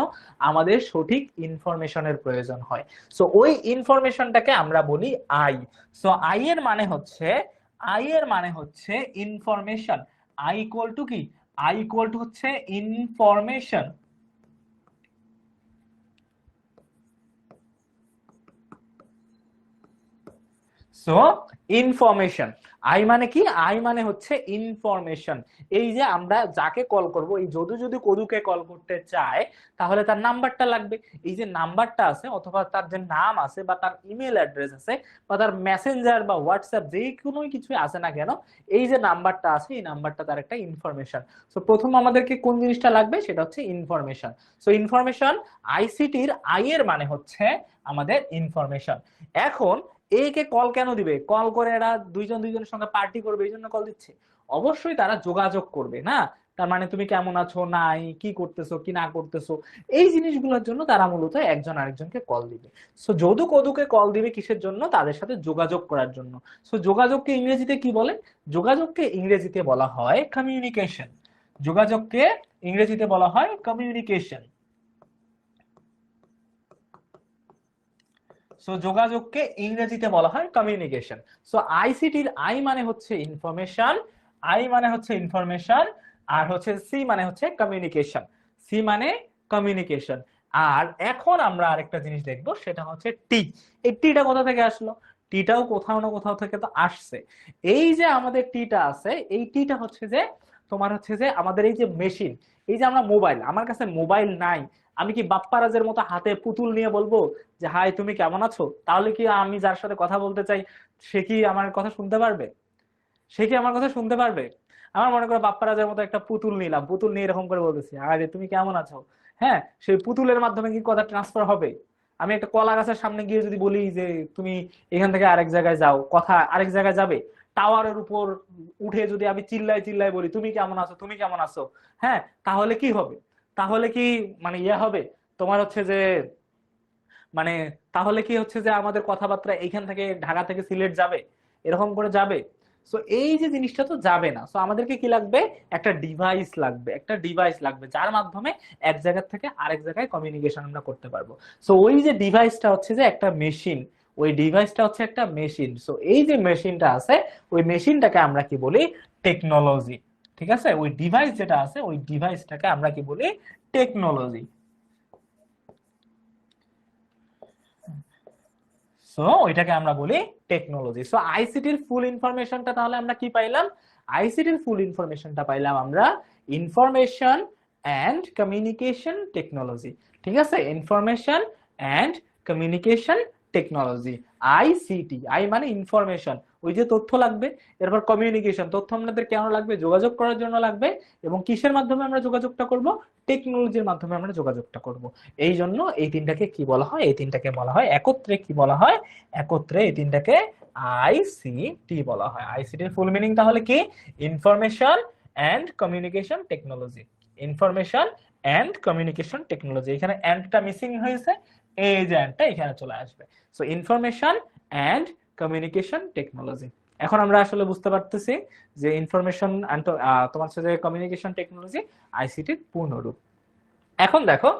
আমাদের সঠিক ইনফরমেশনের প্রয়োজন হয়। সো ওই ইনফরমেশনটাকে আমরা বলি আই। সো আই এর মানে হচ্ছে ইনফরমেশন। আই ইকুয়াল টু কি? আই ইকুয়াল টু হচ্ছে ইনফরমেশন। সো ইনফরমেশন, আই মানে কি? আই মানে হচ্ছে ইনফরমেশন। এই যে আমরা যাকে কল করব, এই যদি যদি কদুকে কল করতে চায় তাহলে তার নাম্বারটা লাগবে। এই যে নাম্বারটা আছে অথবা তার যে নাম আছে বা তার ইমেল অ্যাড্রেস আছে বা তার মেসেঞ্জার বা হোয়াটসঅ্যাপ যে কোনো কিছু আছে না কেন, এই যে নাম্বারটা আছে এই নাম্বারটা তার একটা ইনফরমেশন। সো প্রথম আমাদেরকে কোন জিনিসটা লাগবে? সেটা হচ্ছে ইনফরমেশন। সো ইনফরমেশন, আইসিটির আই এর মানে হচ্ছে আমাদের ইনফরমেশন। এখন এ কে কল কেন দিবে? কল করে এরা দুইজন দুইজনের সঙ্গে পার্টি করবে এই জন্য কল দিচ্ছে? অবশ্যই তারা যোগাযোগ করবে না? তার মানে তুমি কেমন আছো, নাই কি করতেছো, কি না করতেছো, এই জিনিসগুলোর জন্য তারা মূলত একজন আরেকজনকে কল দিবে। সো যদু কদুকে কল দিবে কিসের জন্য? তাদের সাথে যোগাযোগ করার জন্য। সো যোগাযোগকে ইংরেজিতে কি বলে? যোগাযোগকে ইংরেজিতে বলা হয় কমিউনিকেশন। যোগাযোগকে ইংরেজিতে বলা হয় কমিউনিকেশন। সো যোগাযোগকে ইংরেজিতে বলা হয় কমিউনিকেশন। সো আইসিটির আই মানে হচ্ছে ইনফরমেশন, আই মানে হচ্ছে ইনফরমেশন, আর হচ্ছে সি মানে হচ্ছে কমিউনিকেশন। সি মানে কমিউনিকেশন। আর এখন আমরা আরেকটা জিনিস দেখবো, সেটা হচ্ছে টি। এই টিটা কোথা থেকে আসলো? টিটাও কোথাও না কোথাও থেকে তো আসছে। এই যে আমাদের টিটা আছে, এই টিটা হচ্ছে যে তোমার হচ্ছে যে আমাদের এই যে মেশিন, এই যে আমরা মোবাইল, আমার কাছে মোবাইল নাই, আমি কি বাপ্পারাজের মতো হাতে পুতুল নিয়ে বলবো যে হাই তুমি কেমন আছো? তাহলে কি আমি যার সাথে কথা বলতে চাই সে কি আমার কথা শুনতে পারবে? সে কি আমার কথা শুনতে পারবে? আমার মনে করো বাপ্পারাজের মতো একটা পুতুল নিলাম, পুতুল নিয়ে এরকম করে বলতেছি আরে তুমি কেমন আছো, হ্যাঁ, সেই পুতুলের মাধ্যমে কি কথা ট্রান্সফার হবে? আমি একটা কলা গাছের সামনে গিয়ে যদি বলি যে তুমি এখান থেকে আরেক জায়গায় যাও, কথা আরেক জায়গায় যাবে? টাওয়ারের উপর উঠে যদি আমি চিল্লাই চিল্লাই বলি তুমি কেমন আছো, তুমি কেমন আছো, হ্যাঁ, তাহলে কি হবে? তাহলে কি মানে ইয়ে হবে তোমার হচ্ছে যে মানে তাহলে কি হচ্ছে যে আমাদের কথাবার্তা এইখান থেকে ঢাকা থেকে সিলেট যাবে? এরকম করে যাবে? সো এই যে জিনিসটা তো যাবে না। সো আমাদেরকে কি লাগবে? একটা ডিভাইস লাগবে, একটা ডিভাইস লাগবে যার মাধ্যমে এক জায়গা থেকে আরেক জায়গায় কমিউনিকেশন আমরা করতে পারবো। সো ওই যে ডিভাইসটা হচ্ছে যে একটা মেশিন, ওই ডিভাইসটা হচ্ছে একটা মেশিন। সো এই যে মেশিনটা আছে, ওই মেশিনটাকে আমরা কি বলি? টেকনোলজি। ঠিক আছে, ওই ডিভাইস যেটা আছে ওই ডিভাইসটাকে আমরা কি বলি? টেকনোলজি। সো ওইটাকে আমরা বলি টেকনোলজি। সো আইসিটির ফুল ইনফরমেশনটা তাহলে আমরা কি পাইলাম? আইসিটির ফুল ইনফরমেশনটা পাইলাম আমরা ইনফরমেশন অ্যান্ড কমিউনিকেশন টেকনোলজি। ঠিক আছে, information and communication technology. ICT, I মানে ইনফরমেশন, ওই যে তথ্য লাগবে, এরপর কমিউনিকেশন, তথ্য আমাদের কেন লাগবে, যোগাযোগ করার জন্য লাগবে, এবং কিসের মাধ্যমে আমরা যোগাযোগটা করব, টেকনোলজির মাধ্যমে আমরা যোগাযোগটা করব। এই জন্য এই তিনটাকে কি বলা হয়, এই তিনটাকে বলা হয় একত্রে কি বলা হয়, একত্রে এই তিনটাকে আইসিটি বলা হয়। আইসিটির ফুল মিনিং তাহলে কি, information and communication technology. Information and communication technology, এখানে এন্ডটা মিসিং হয়েছে, এই যে এন্ডটা এখানে চলে আসবে। So information and communication technology. এখন আমরা আসলে বুঝতে পারতেছি যে ইনফরমেশন এন্ড তোমার সাথে কমিউনিকেশন টেকনোলজি আইসিটির পূর্ণরূপ। এখন দেখো,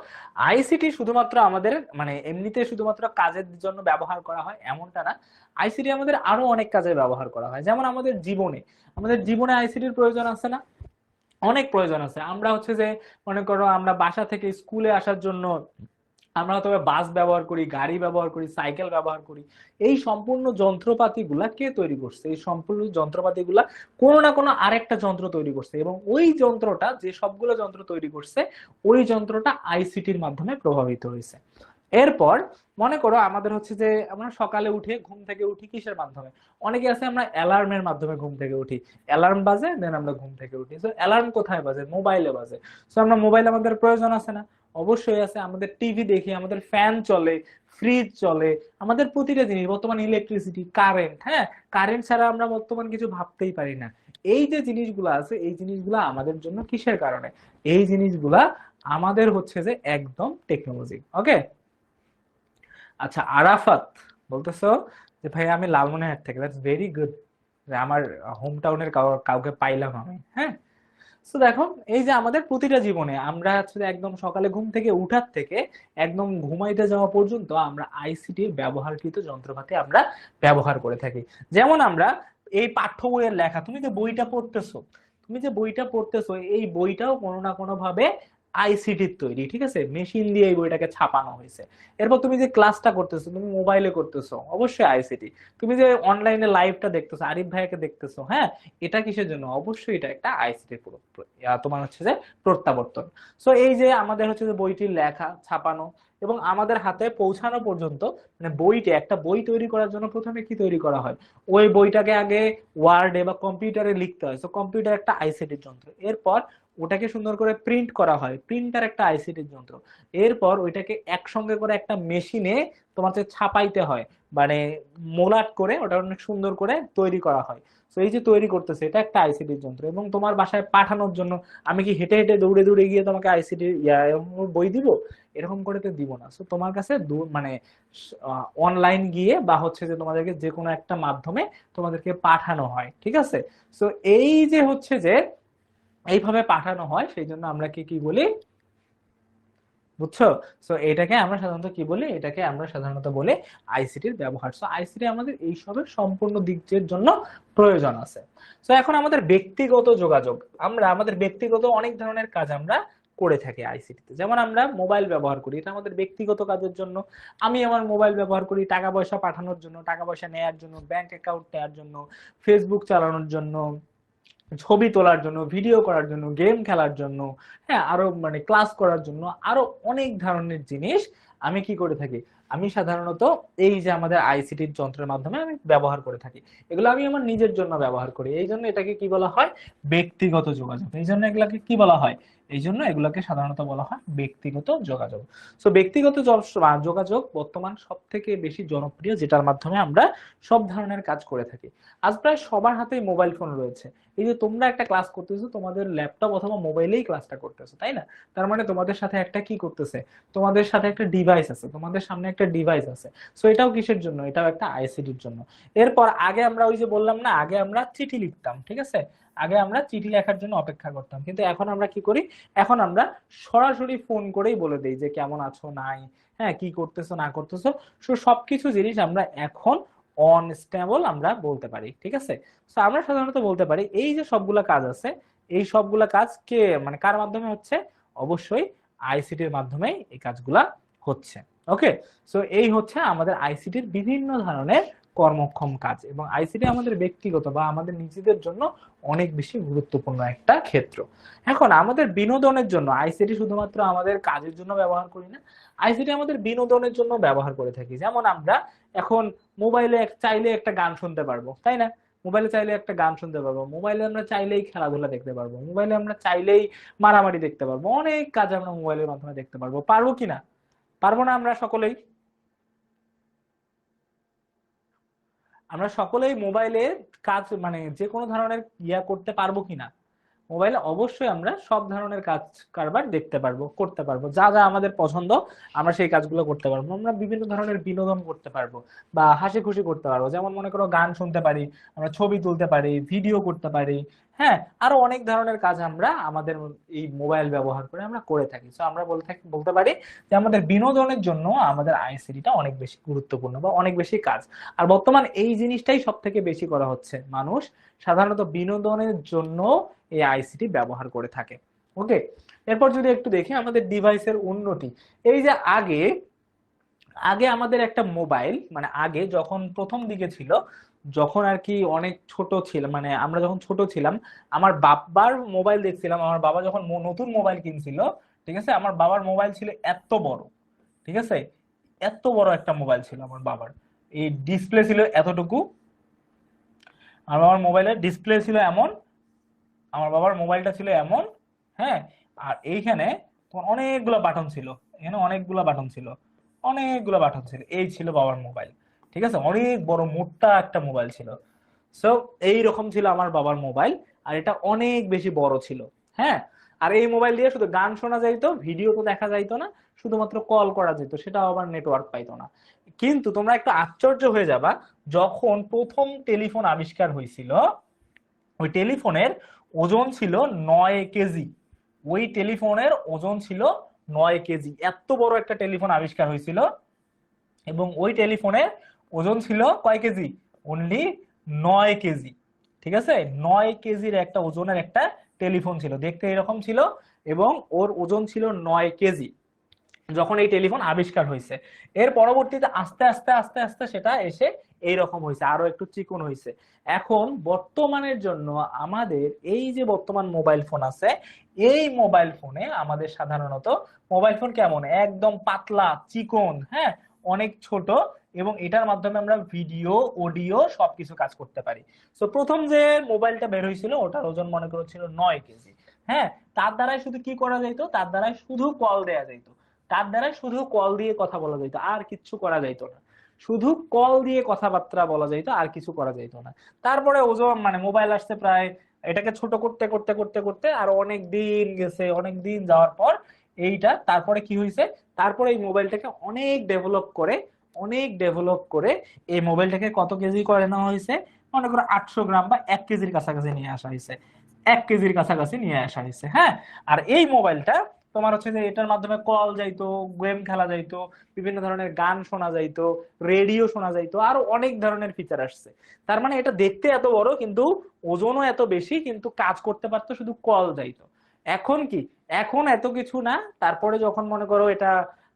আইসিটি শুধুমাত্র আমাদের মানে এমনিতে শুধুমাত্র কাজের জন্য ব্যবহার করা হয় এমনটা না, আইসিটি আমাদের আরো অনেক কাজে ব্যবহার করা হয়। যেমন আমাদের জীবনে, আমাদের জীবনে আইসিটির প্রয়োজন আছে না, অনেক প্রয়োজন আছে। আমরা হচ্ছে যে মনে করো আমরা বাসা থেকে স্কুলে আসার জন্য আমরা হয়তো বাস ব্যবহার করি, গাড়ি ব্যবহার করি, সাইকেল ব্যবহার করি। এই সম্পূর্ণ যন্ত্রপাতিগুলা কে তৈরি করছে, এই সম্পূর্ণ যন্ত্রপাতিগুলা কোনো না কোনো আরেকটা যন্ত্র তৈরি করছে, এবং ওই যন্ত্রটা, যে সবগুলো যন্ত্র তৈরি করছে, ওই যন্ত্রটা আইসিটির মাধ্যমে প্রভাবিত হয়েছে। এরপর মনে করো আমাদের হচ্ছে যে আমরা সকালে উঠে ঘুম থেকে উঠি কিসের মাধ্যমে, অনেকে আছে আমরা অ্যালার্মের মাধ্যমে ঘুম থেকে উঠি, অ্যালার্ম বাজে দেন আমরা ঘুম থেকে উঠি। তো অ্যালার্ম কোথায় বাজে, মোবাইলে বাজে। তো আমরা মোবাইল আমাদের প্রয়োজন আছে না, অবশ্যই আছে। আমাদের টিভি দেখি, আমাদের ফ্যান চলে, ফ্রিজ চলে, আমাদের প্রতিটা জিনিস, বর্তমান ইলেকট্রিসিটি, কারেন্ট, হ্যাঁ, কারেন্ট ছাড়া আমরা বর্তমান কিছু ভাবতেই পারি না। এই যে জিনিসগুলো আছে, এই জিনিসগুলো আমাদের জন্য কিসের কারণে, এই জিনিসগুলা আমাদের হচ্ছে যে একদম টেকনোলজি। ওকে, আচ্ছা আরাফাত বলতেছো যে ভাই আমি লালমনিরহাট থেকে, দ্যাটস ভেরি গুড, আমার হোম টাউনের কাউকে পাইলাম আমি, হ্যাঁ। তো দেখো, এই যে আমাদের প্রতিটা জীবনে আমরা হচ্ছে একদম সকালে ঘুম থেকে উঠার থেকে একদম ঘুমাইতে যাওয়া পর্যন্ত আমরা আইসিটির ব্যবহারকৃত যন্ত্রপাতি আমরা ব্যবহার করে থাকি। যেমন আমরা এই পাঠ্য বইয়ের লেখা, তুমি যে বইটা পড়তেছো, তুমি যে বইটা পড়তেছো, এই বইটাও কোনো না কোনো ভাবে আইসিটির তৈরি, ঠিক আছে, মেশিন দিয়ে এই বইটাকে ছাপানো হয়েছে। এরপর তুমি যে ক্লাসটা করতেছো, তুমি মোবাইলে করতেছো, অবশ্যই আইসিটি। তুমি যে অনলাইনে লাইভটা দেখতেছো, আরিফ ভাইয়াকে দেখতেছো, হ্যাঁ, এটা কিসের জন্য, অবশ্যই এটা একটা আইসিটির তোমার হচ্ছে যে প্রত্যাবর্তন। সো এই যে আমাদের হচ্ছে যে বইটির লেখা, ছাপানো এবং আমাদের হাতে পৌঁছানো পর্যন্ত, মানে বইটি, একটা বই তৈরি করার জন্য প্রথমে কি তৈরি করা হয়, ওই বইটাকে আগে ওয়ার্ডে বা কম্পিউটারে লিখতে হয়, তো কম্পিউটার একটা আইসিটির যন্ত্র। এরপর ওটাকে সুন্দর করে প্রিন্ট করা হয়, প্রিন্টার একটা আইসিটির যন্ত্র। এরপর ওইটাকে একসঙ্গে করে একটা মেশিনে তোমার ছাপাইতে হয়, মানে মোলাট করে ওটা অনেক সুন্দর করে তৈরি করা হয়। তো এই যে তৈরি করতেছে, এটা একটা আইসিটির যন্ত্র। এবং তোমার বাসায় পাঠানোর জন্য আমি কি হেঁটে হেঁটে দৌড়ে দৌড়ে গিয়ে তোমাকে আইসিটি বই দিব, এরকম করে তো দিব না। তো তোমার কাছে মানে অনলাইন গিয়ে বা হচ্ছে যে তোমাদেরকে যে কোনো একটা মাধ্যমে তোমাদেরকে পাঠানো হয়, ঠিক আছে। তো এই যে হচ্ছে যে এইভাবে পাঠানো হয়, সেই জন্য আমরা কি কি বলি, বুঝছো। তো এটাকে আমরা সাধারণত কি বলি, এটাকে আমরা সাধারণত বলি আইসিটির ব্যবহার। তো আইসিটি আমাদের এইসবের সম্পূর্ণ দিকের জন্য প্রয়োজন আছে। তো এখন আমাদের ব্যক্তিগত যোগাযোগ, আমরা আমাদের ব্যক্তিগত অনেক ধরনের কাজ আমরা করে থাকি আইসিটিতে। যেমন আমরা মোবাইল ব্যবহার করি, এটা আমাদের ব্যক্তিগত কাজের জন্য। আমি আমার মোবাইল ব্যবহার করি টাকা পয়সা পাঠানোর জন্য, টাকা পয়সা নেয়ার জন্য, ব্যাংক অ্যাকাউন্ট নেওয়ার জন্য, ফেসবুক চালানোর জন্য, ছবি তোলার জন্য, ভিডিও করার জন্য, গেম খেলার জন্য, হ্যাঁ, আরো মানে ক্লাস করার জন্য, আরো অনেক ধরনের জিনিস আমি কি করে থাকি, আমি সাধারণত এই যে আমাদের আইসিটির যন্ত্রের মাধ্যমে আমি ব্যবহার করে থাকি। এগুলো আমি আমার নিজের জন্য ব্যবহার করি, এই জন্য এটাকে কি বলা হয়, ব্যক্তিগত যোগাযোগ। এই জন্য এগুলাকে কি বলা হয়, এই জন্য এগুলোকে সাধারণত বলা হয় ব্যক্তিগত যোগাযোগ। তো ব্যক্তিগত যোগাযোগ বর্তমান সব থেকে বেশি জনপ্রিয়, যেটার মাধ্যমে আমরা সব ধরনের কাজ করে থাকি। আজ প্রায় সবার হাতেই মোবাইল ফোন রয়েছে। এই যে তোমরা একটা ক্লাস করতেছো, তোমাদের ল্যাপটপ অথবা মোবাইলেই ক্লাসটা করতেছো, তাই না? তার মানে তোমাদের সাথে একটা কি করতেছে, তোমাদের সাথে একটা ডিভাইস আছে, তোমাদের সামনে একটা ডিভাইস আছে। সো এটাও কিসের জন্য, এটাও একটা আইসিটির জন্য। এরপর আগে আমরা ওই যে বললাম না, আগে আমরা চিঠি লিখতাম, ঠিক আছে, আগে আমরা চিঠি লেখার জন্য অপেক্ষা করতাম, কিন্তু এখন আমরা কি করি, এখন আমরা সরাসরি ফোন করেই বলে দিই যে কেমন আছো, নাই, হ্যাঁ, কি করতেছো না করতেছো। সবকিছু জিনিস আমরা এখন অন স্টেবল আমরা বলতে পারি, ঠিক আছে। তো আমরা সাধারণত বলতে পারি এই যে সবগুলা কাজ আছে, এই সবগুলা কাজ কে মানে কার মাধ্যমে হচ্ছে, অবশ্যই আইসিটির মাধ্যমে এই কাজগুলা হচ্ছে। ওকে, সো এই হচ্ছে আমাদের আইসিটির বিভিন্ন ধরনের কর্মক্ষম কাজ, এবং আইসিটি আমাদের ব্যক্তিগত বা আমাদের নিজেদের জন্য অনেক বেশি গুরুত্বপূর্ণ একটা ক্ষেত্র। এখন আমাদের বিনোদনের জন্য আইসিটি শুধুমাত্র আমাদের কাজের জন্য ব্যবহার করি না, আইসিটি আমাদের বিনোদনের জন্য ব্যবহার করে থাকি। যেমন আমরা এখন মোবাইলে চাইলে একটা গান শুনতে পারবো, তাই না? মোবাইলে চাইলে একটা গান শুনতে পারবো, মোবাইলে আমরা চাইলেই খেলাধুলা দেখতে পারবো, মোবাইলে আমরা চাইলেই মারামারি দেখতে পারবো, অনেক কাজ আমরা মোবাইলের মাধ্যমে দেখতে পারবো। পারবো কিনা? পারবো না আমরা সকলেই? আমরা সকলেই মোবাইলে কাজ মানে যে কোনো ধরনের করতে পারবো কিনা? মোবাইলে অবশ্যই আমরা সব ধরনের কাজ কারবার দেখতে পারবো, করতে পারবো, যা যা আমাদের পছন্দ আমরা সেই কাজগুলো করতে পারবো। আমরা বিভিন্ন ধরনের বিনোদন করতে পারবো বা হাসি খুশি করতে পারবো, যেমন মনে করো গান শুনতে পারি, আমরা ছবি তুলতে পারি, ভিডিও করতে পারি। হ্যাঁ, আরো অনেক ধরনের কাজ আমরা আমাদের এই মোবাইল ব্যবহার করে আমরা করে থাকি। তো আমরা বলতে পারি যে আমাদের বিনোদনের জন্য আমাদের আইসিটিটা অনেক বেশি গুরুত্বপূর্ণ বা অনেক বেশি কাজ। আর বর্তমান এই জিনিসটাই সব থেকে বেশি করা হচ্ছে, মানুষ সাধারণত বিনোদনের জন্য এই আইসিটি ব্যবহার করে থাকে। ওকে, এরপর যদি একটু দেখি আমাদের ডিভাইসের উন্নতি। এই যে আগে আগে আমাদের একটা মোবাইল, মানে আগে যখন প্রথম দিকে ছিল, যখন আর কি অনেক ছোট ছিল, মানে আমরা যখন ছোট ছিলাম, আমার বাবার মোবাইল দেখছিলাম, আমার বাবা যখন নতুন মোবাইল কিনছিল, ঠিক আছে, আমার বাবার মোবাইল ছিল এত বড়, ঠিক আছে, এত বড় একটা মোবাইল ছিল আমার বাবার। এই ডিসপ্লে ছিল এতটুকু, আমার বাবার মোবাইলের ডিসপ্লে ছিল এমন, আমার বাবার মোবাইলটা ছিল এমন। হ্যাঁ, আর এইখানে তোমার অনেকগুলো বাটন ছিল, এখানে অনেকগুলো বাটন ছিল, অনেকগুলো বাটন ছিল, এই ছিল বাবার মোবাইল। ঠিক আছে, অনেক বড় মোটা একটা মোবাইল ছিল। সো এই রকম ছিল আমার বাবার মোবাইল, আর এটা অনেক বেশি বড় ছিল। হ্যাঁ, আর এই মোবাইল দিয়ে শুধু গান শোনা যাইতো, ভিডিও তো দেখা যাইতো না, শুধুমাত্র কল করা যেত, সেটা আবার নেটওয়ার্ক পাইতো না। কিন্তু তোমরা একটু আশ্চর্য হয়ে যাবা, যখন প্রথম টেলিফোন আবিষ্কার হয়েছিল, ওই টেলিফোনের ওজন ছিল 9 কেজি। ওই টেলিফোনের ওজন ছিল 9 কেজি, এত বড় একটা টেলিফোন আবিষ্কার হয়েছিল। এবং ওই টেলিফোনের ওজন ছিল কয় কেজি? Only 9 KG. ঠিক আছে, 9 কেজির একটা ওজনের একটা টেলিফোন ছিল, দেখতে এরকম ছিল, এবং ওর ওজন ছিল 9 কেজি যখন এই টেলিফোন আবিষ্কার হয়েছে। এর পরবর্তীতে আস্তে আস্তে আস্তে আস্তে সেটা এসে এইরকম হয়েছে, আরো একটু চিকন হয়েছে। এখন বর্তমানের জন্য আমাদের এই যে বর্তমান মোবাইল ফোন আছে, এই মোবাইল ফোনে আমাদের সাধারণত মোবাইল ফোন কেমন, একদম পাতলা চিকন, হ্যাঁ, অনেক ছোট, এবং এটার মাধ্যমে আমরা ভিডিও অডিও সবকিছু কাজ করতে পারি। তো প্রথম যে মোবাইলটা বের হয়েছিল ওটার ওজন মনে করেছিল 9 কেজি। হ্যাঁ, তার দ্বারাই শুধু কি করা যেত, তার দ্বারাই শুধু কল দেয়া যেত, তার দ্বারা শুধু কল দিয়ে কথা বলা যাইতো, আর কিচ্ছু করা যাইতো না। শুধু কল দিয়ে কথাবার্তা বলা যাইতো, আর কিছু করা যাইতো না। তারপরে ওজন মানে মোবাইল আসছে প্রায়, এটাকে ছোট করতে করতে করতে করতে আর অনেক দিন গেছে, অনেক দিন যাওয়ার পর এইটা তারপরে কি হয়েছে, তারপরে এই মোবাইলটাকে অনেক ডেভেলপ করে এই মোবাইলটাকে কত কেজি করে নেওয়া হয়েছে, মনে করো 800 গ্রাম বা 1 কেজির কাছাকাছি নিয়ে আসা হয়েছে, 1 কেজির কাছাকাছি নিয়ে আসা হয়েছে। হ্যাঁ, আর এই মোবাইলটা তোমার হচ্ছে যে এটার মাধ্যমে কল যাইতো, গেম খেলা যাইতো, বিভিন্ন ধরনের গান শোনা যাইতো, রেডিও শোনা যাইতো, আরো অনেক ধরনের ফিচার আসছে। তার মানে এটা দেখতে এত বড় কিন্তু ওজনও এত বেশি, কিন্তু কাজ করতে পারতো শুধু কল যাইতো। এখন কি, এখন এত কিছু না। তারপরে যখন মনে করো এটা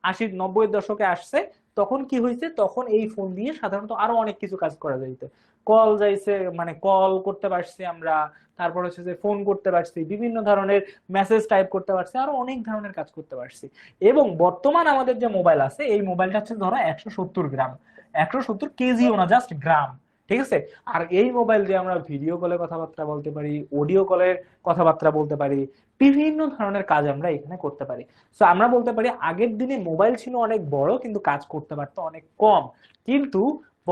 80-90 দশকে আসছে, তখন কি হয়েছে, তখন এই ফোন দিয়ে সাধারণত আরো অনেক কিছু কাজ করা যাইতো। কল যাইছে, মানে কল করতে পারছি আমরা, তারপর হচ্ছে যে ফোন করতে পারছি, বিভিন্ন ধরনের মেসেজ টাইপ করতে পারছি, আরো অনেক ধরনের কাজ করতে পারছি। এবং বর্তমান আমাদের যে মোবাইল আছে, এই মোবাইলটা হচ্ছে ধরো 170 গ্রাম, 170 কেজিও না, জাস্ট গ্রাম। ঠিক আছে, আর এই মোবাইল দিয়ে আমরা ভিডিও কলে কথাবার্তা বলতে পারি, অডিও কলের কথাবার্তা বলতে পারি, বিভিন্ন ধরনের কাজ আমরা এখানে করতে পারি। তো আমরা বলতে পারি আগের দিনে মোবাইল ছিল অনেক বড় কিন্তু কাজ করতে পারতো অনেক কম, কিন্তু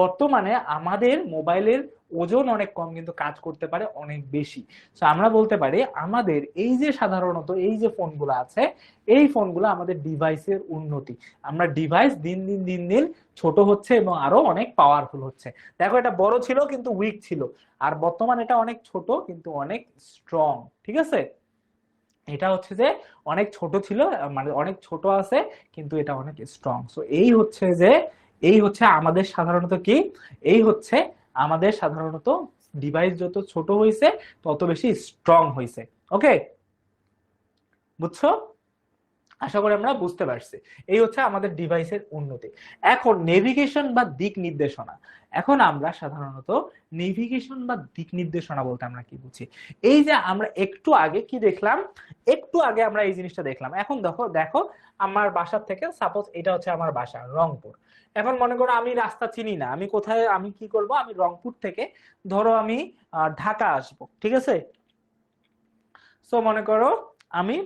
বর্তমানে আমাদের মোবাইলের ওজন অনেক কম কিন্তু কাজ করতে পারে অনেক বেশি। তো আমরা বলতে পারি আমাদের এই যে সাধারণত এই যে ফোনগুলো আছে, এই ফোনগুলো আমাদের ডিভাইসের উন্নতি। আমরা ডিভাইস দিন দিন দিন দিন ছোট হচ্ছে এবং আরো অনেক পাওয়ারফুল হচ্ছে। দেখো, এটা বড় ছিল কিন্তু উইক ছিল, আর বর্তমান এটা অনেক ছোট কিন্তু অনেক স্ট্রং। ঠিক আছে, এটা হচ্ছে যে অনেক ছোট ছিল, মানে অনেক ছোট আছে, কিন্তু এটা অনেক স্ট্রং। সো এই হচ্ছে আমাদের সাধারণত কি, এই হচ্ছে আমাদের সাধারণত ডিভাইস যত ছোট হয়েছে তত বেশি স্ট্রং হয়েছে। ওকে, বুঝছো? আশা করি আমরা বুঝতে পারছি। এই হচ্ছে আমাদের ডিভাইসের উন্নতি। এখন নেভিগেশন বা দিক নির্দেশনা। এখন আমরা সাধারণত নেভিগেশন বা দিক নির্দেশনা বলতে আমরা কি বুঝি? এই যে আমরা একটু আগে কি দেখলাম, একটু আগে আমরা এই জিনিসটা দেখলাম। এখন দেখো দেখো আমার বাসার থেকে, সাপোজ এটা হচ্ছে আমার বাসা রংপুর। এখন মনে করো আমি রাস্তা চিনি না, আমি কোথায়, আমি কি করব, আমি রংপুর থেকে ধরো আমি ঢাকা আসব, ঠিক আছে? সো মনে করো আমি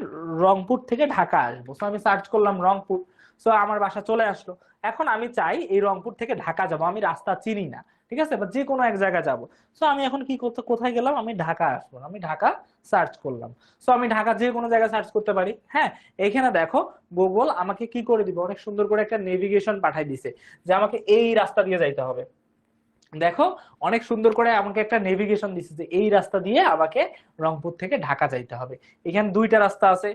রংপুর থেকে ঢাকা আসবো, সো আমি সার্চ করলাম রংপুর, সো আমার বাসা চলে আসলো। এখন আমি চাই এই রংপুর থেকে ঢাকা যাব, আমি রাস্তা চিনি না, ঠিক আছে, বা যে কোনো এক জায়গায় যাব। সো আমি এখন কি করতে, কোথায় গেলাম, আমি ঢাকা আসবো, আমি ঢাকা সার্চ করলাম। সো আমি ঢাকা যে কোনো জায়গায় সার্চ করতে পারি। হ্যাঁ, এখানে দেখো গুগল আমাকে কি করে দিবে, অনেক সুন্দর করে একটা নেভিগেশন পাঠাই দিছে যে আমাকে এই রাস্তা দিয়ে যাইতে হবে। দেখো অনেক সুন্দর করে আমাকে একটা নেভিগেশন দিচ্ছে যে এই রাস্তা দিয়ে আমাকে রংপুর থেকে ঢাকা যাইতে হবে। এখানে দুইটা রাস্তা আছে,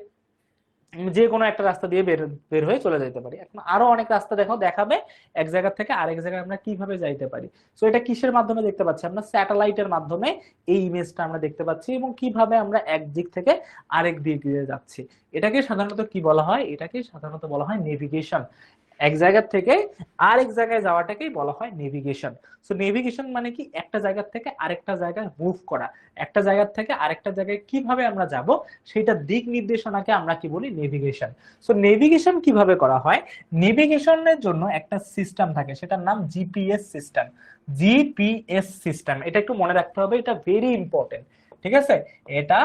যে কোনো একটা রাস্তা দিয়ে বের বের হয়ে চলে যেতে পারি। এখন আরো অনেক রাস্তা দেখো দেখাবে এক জায়গা থেকে আরেক জায়গায় আমরা কিভাবে যাইতে পারি। সো এটা কিসের মাধ্যমে দেখতে পাচ্ছি আমরা? স্যাটেলাইটের মাধ্যমে এই ইমেজটা আমরা দেখতে পাচ্ছি এবং কিভাবে আমরা এক দিক থেকে আরেক দিকে যাচ্ছি। এটাকে সাধারণত কি বলা হয়? এটাকে সাধারণত বলা হয় নেভিগেশন। এক জায়গা থেকে আরেক জায়গায় যাওয়াটাকেই বলা হয় নেভিগেশন। সো নেভিগেশন মানে কি? একটা জায়গা থেকে আরেকটা জায়গায় মুভ করা, একটা জায়গা থেকে আরেকটা জায়গায় কিভাবে আমরা যাব সেটা দিক নির্দেশনাকে আমরা কি বলি? নেভিগেশন। সো নেভিগেশন কিভাবে করা হয়? নেভিগেশনের জন্য একটা সিস্টেম থাকে, সেটার নাম জিপিএস সিস্টেম। জিপিএস সিস্টেম, এটা একটু মনে রাখতে হবে, এটা ভেরি ইম্পর্টেন্ট, ঠিক আছে? এটা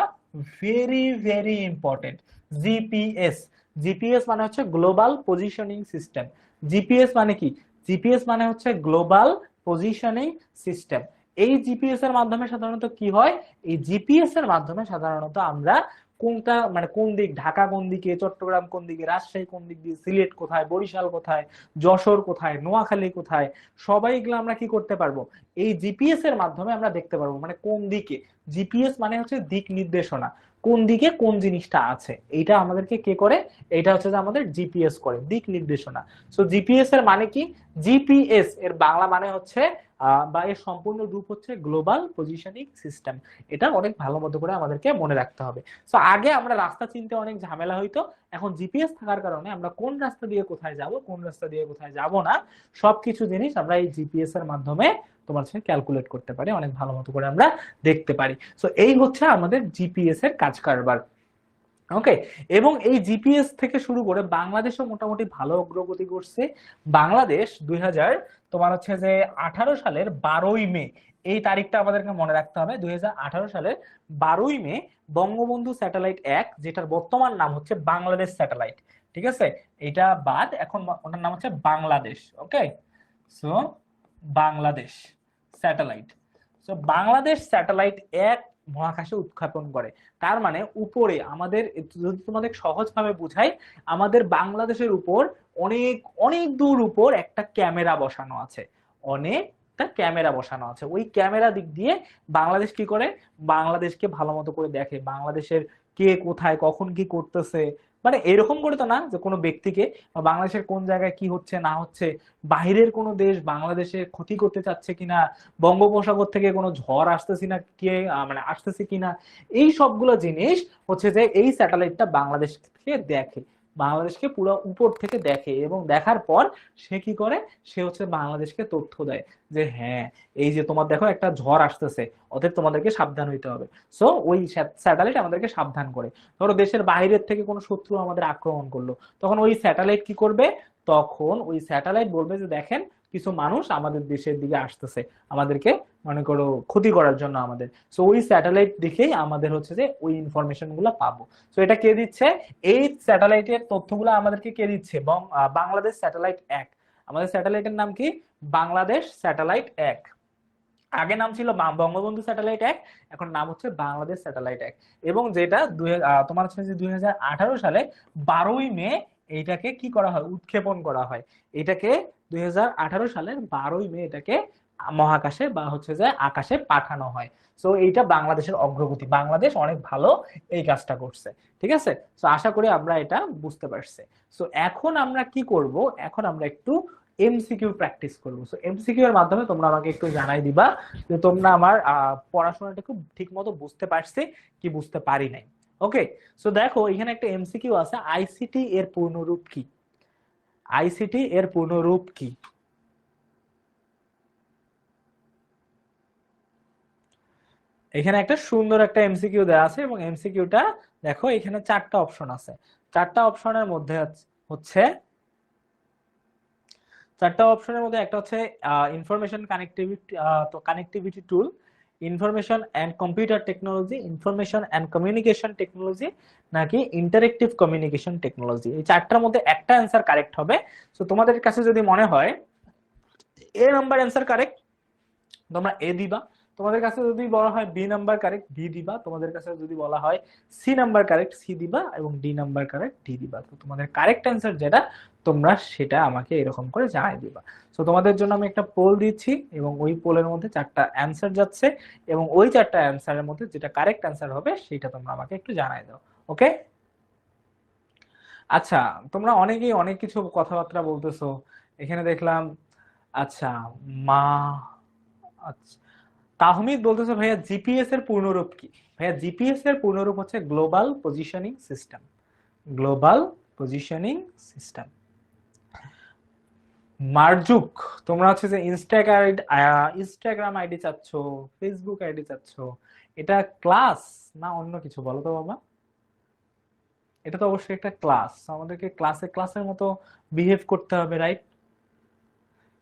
very very important. GPS, GPS মানে হচ্ছে গ্লোবাল পজিশনিং সিস্টেম। জিপিএস মানে কি? জিপিএস মানে হচ্ছে গ্লোবাল পজিশনিং সিস্টেম। এই জিপিএস এর মাধ্যমে সাধারণত কি হয়? এই জিপিএস এর মাধ্যমে সাধারণত আমরা কোনটা, মানে কোন দিক, ঢাকা কোন দিকে, চট্টগ্রাম কোন দিকে, রাজশাহী কোন দিক দিয়ে, সিলেট কোথায়, বরিশাল কোথায়, যশোর কোথায়, নোয়াখালী কোথায়, সবাই এগুলো আমরা কি করতে পারবো? এই জিপিএস এর মাধ্যমে আমরা দেখতে পারবো, মানে কোন দিকে। জিপিএস মানে হচ্ছে দিক নির্দেশনা, কোন দিকে কোন জিনিসটা আছে, এইটা আমাদেরকে কে করে? এটা হচ্ছে যে আমাদের জিপিএস করে, দিক নির্দেশনা। সো জিপিএস এর মানে কি? জিপিএস এর বাংলা মানে হচ্ছে বা এর সম্পূর্ণ রূপ হচ্ছে গ্লোবাল পজিশনিং সিস্টেম। এটা অনেক ভালো মতো করে আমাদেরকে মনে রাখতে হবে। সো আগে আমরা রাস্তা চিনতে অনেক ঝামেলা হইতো, এখন জিপিএস থাকার কারণে আমরা কোন রাস্তা দিয়ে কোথায় যাব, কোন রাস্তা দিয়ে কোথায় যাব না, সবকিছু জিনিস আমরা এই জিপিএস এর মাধ্যমে তোমার সাথে ক্যালকুলেট করতে পারি, অনেক ভালো মতো করে আমরা দেখতে পারি। সো এই হচ্ছে আমাদের জিপিএস এর কাজ কারবার। ওকে, এবং এই জিপিএস থেকে শুরু করে বাংলাদেশও মোটামুটি ভালো অগ্রগতি করছে। বাংলাদেশ 2000 তোমার হচ্ছে যে 18 সালের 12ই মে, এই তারিখটা আমাদেরকে মনে রাখতে হবে, 2018 সালের 12ই মে বঙ্গবন্ধু স্যাটেলাইট 1, যেটার বর্তমান নাম হচ্ছে বাংলাদেশ স্যাটেলাইট, ঠিক আছে, এটা বাদ এখন ওটার নাম হচ্ছে Bangladesh. Okay, so Bangladesh satellite, so Bangladesh satellite 1 মহাকাশে উৎক্ষেপণ করে। তার মানে উপরে আমাদের, যদি তোমাদের সহজ ভাবে বুঝাই, আমাদের বাংলাদেশের উপর অনেক অনেক দূর উপর একটা ক্যামেরা বসানো আছে, অনেকটা ক্যামেরা বসানো আছে। ওই ক্যামেরা দিক দিয়ে বাংলাদেশ কি করে? বাংলাদেশকে ভালো মতো করে দেখে, বাংলাদেশের কে কোথায় কখন কি করতেছে, মানে এরকম করে তো না যে কোনো ব্যক্তিকে, বাংলাদেশের কোন জায়গায় কি হচ্ছে না হচ্ছে, বাহিরের কোনো দেশ বাংলাদেশে ক্ষতি করতে চাচ্ছে কিনা, বঙ্গোপসাগর থেকে কোনো ঝড় আসতেছি না কে, মানে আসতেছে কিনা, এই সবগুলো জিনিস হচ্ছে যে এই স্যাটেলাইটটা বাংলাদেশকে দেখে, বাংলাদেশকে পুরো উপর থেকে দেখে, এবং দেখার পর সে কি করে? সে হচ্ছে বাংলাদেশকে তথ্য দেয় যে হ্যাঁ এই যে তোমার দেখো একটা ঝড় আসতেছে, অতএব তোমাদেরকে সাবধান হইতে হবে। সো ওই স্যাটেলাইট আমাদেরকে সাবধান করে। ধরো দেশের বাইরের থেকে কোনো শত্রু আমাদের আক্রমণ করলো, তখন ওই স্যাটেলাইট কি করবে? তখন ওই স্যাটেলাইট বলবে যে দেখেন কিছু মানুষ আমাদের দেশের দিকে আসতেছে, আমাদেরকে মনে করো ক্ষতি করার জন্য আমাদের। সো ওই স্যাটেলাইট দেখেই আমাদের হচ্ছে যে ওই ইনফরমেশন গুলো পাবো। সো এটা কে দিচ্ছে? এই স্যাটেলাইটের তথ্যগুলো আমাদেরকে কে দিচ্ছে? বাংলাদেশ স্যাটেলাইট 1। আমাদের স্যাটেলাইটের নাম কি? বাংলাদেশ স্যাটেলাইট 1। আগে নাম ছিল বঙ্গবন্ধু স্যাটেলাইট 1, এখন নাম হচ্ছে বাংলাদেশ স্যাটেলাইট 1। এবং যেটা তোমার হচ্ছে যে 2018 সালে 12ই মে এইটাকে কি করা হয়? উৎক্ষেপণ করা হয়। এটাকে 2018 সালের 12ই মে এটাকে মহাকাশে বা হচ্ছে যে আকাশে পাঠানো হয়। সো এইটা বাংলাদেশের অগ্রগতি, বাংলাদেশ অনেক ভালো এই কাজটা করছে, ঠিক আছে? সো আশা করি আমরা এটা বুঝতে পারছি। সো এখন আমরা কি করব? এখন আমরা একটু এমসিকিউ প্র্যাকটিস করবো। সো এমসিকিউ এর মাধ্যমে তোমরা আমাকে একটু জানাই দিবা যে তোমরা আমার পড়াশোনাটা খুব ঠিক মতো বুঝতে পারছি কি বুঝতে পারি নাই। ওকে, সো দেখো এখানে একটা এমসিকিউ আছে, আইসিটি এর পূর্ণরূপ কি? আইসিটি এর পূর্ণরূপ কি? এখানে একটা সুন্দর একটা এমসিকিউ দেওয়া আছে এবং এমসিকিউটা দেখো এখানে চারটা অপশন আছে। চারটা অপশনের মধ্যে হচ্ছে চারটা অপশনের মধ্যে একটা হচ্ছে ইনফরমেশন কানেক্টিভিটি, তো connectivity tool, information and computer technology, information and communication technology, নাকি ইন্টারেক্টিভ কমিউনিকেশন টেকনোলজি। এই চারটার মধ্যে একটা অ্যান্সার কারেক্ট হবে। তো তোমাদের কাছে যদি মনে হয় এ নাম্বার অ্যান্সার কারেক্ট, তোমরা এ দিবা। তোমাদের কাছে যদি বলা হয় বি নাম্বার কারেক্ট, বি দিবা। তোমাদের কাছে যদি বলা হয় সি নাম্বার কারেক্ট, সি দিবা, এবং ডি নাম্বার কারেক্ট, ডি দিবা। তো তোমাদের কারেক্ট অ্যান্সার যেটা তোমরা সেটা আমাকে এরকম করে জানাই দিবা। তো তোমাদের জন্য আমি একটা পোল দিচ্ছি এবং ওই পোলের মধ্যে চারটা অ্যান্সার যাচ্ছে, এবং ওই চারটা অ্যান্সারের মধ্যে যেটা কারেক্ট অ্যান্সার হবে সেটা তোমরা আমাকে একটু জানাই দাও। ওকে, আচ্ছা, তোমরা অনেকেই অনেক কিছু কথাবার্তা বলতেছো এখানে দেখলাম। আচ্ছা, মা, আচ্ছা, তাহমিদ বলতেছে ভাইয়া জিপিএস এর পূর্ণরূপ কি? ভাইয়া জিপিএস এর পূর্ণরূপ হচ্ছে global positioning system. Global positioning system. Marzuk, তোমরা হচ্ছে যে ইনস্টাগ্রাম আইডি চাচ্ছ, ফেসবুক আইডি চাচ্ছ, এটা ক্লাস না অন্য কিছু বলো তো বাবা? এটা তো অবশ্যই একটা ক্লাস, আমাদেরকে ক্লাসের মতো বিহেভ করতে হবে, রাইট?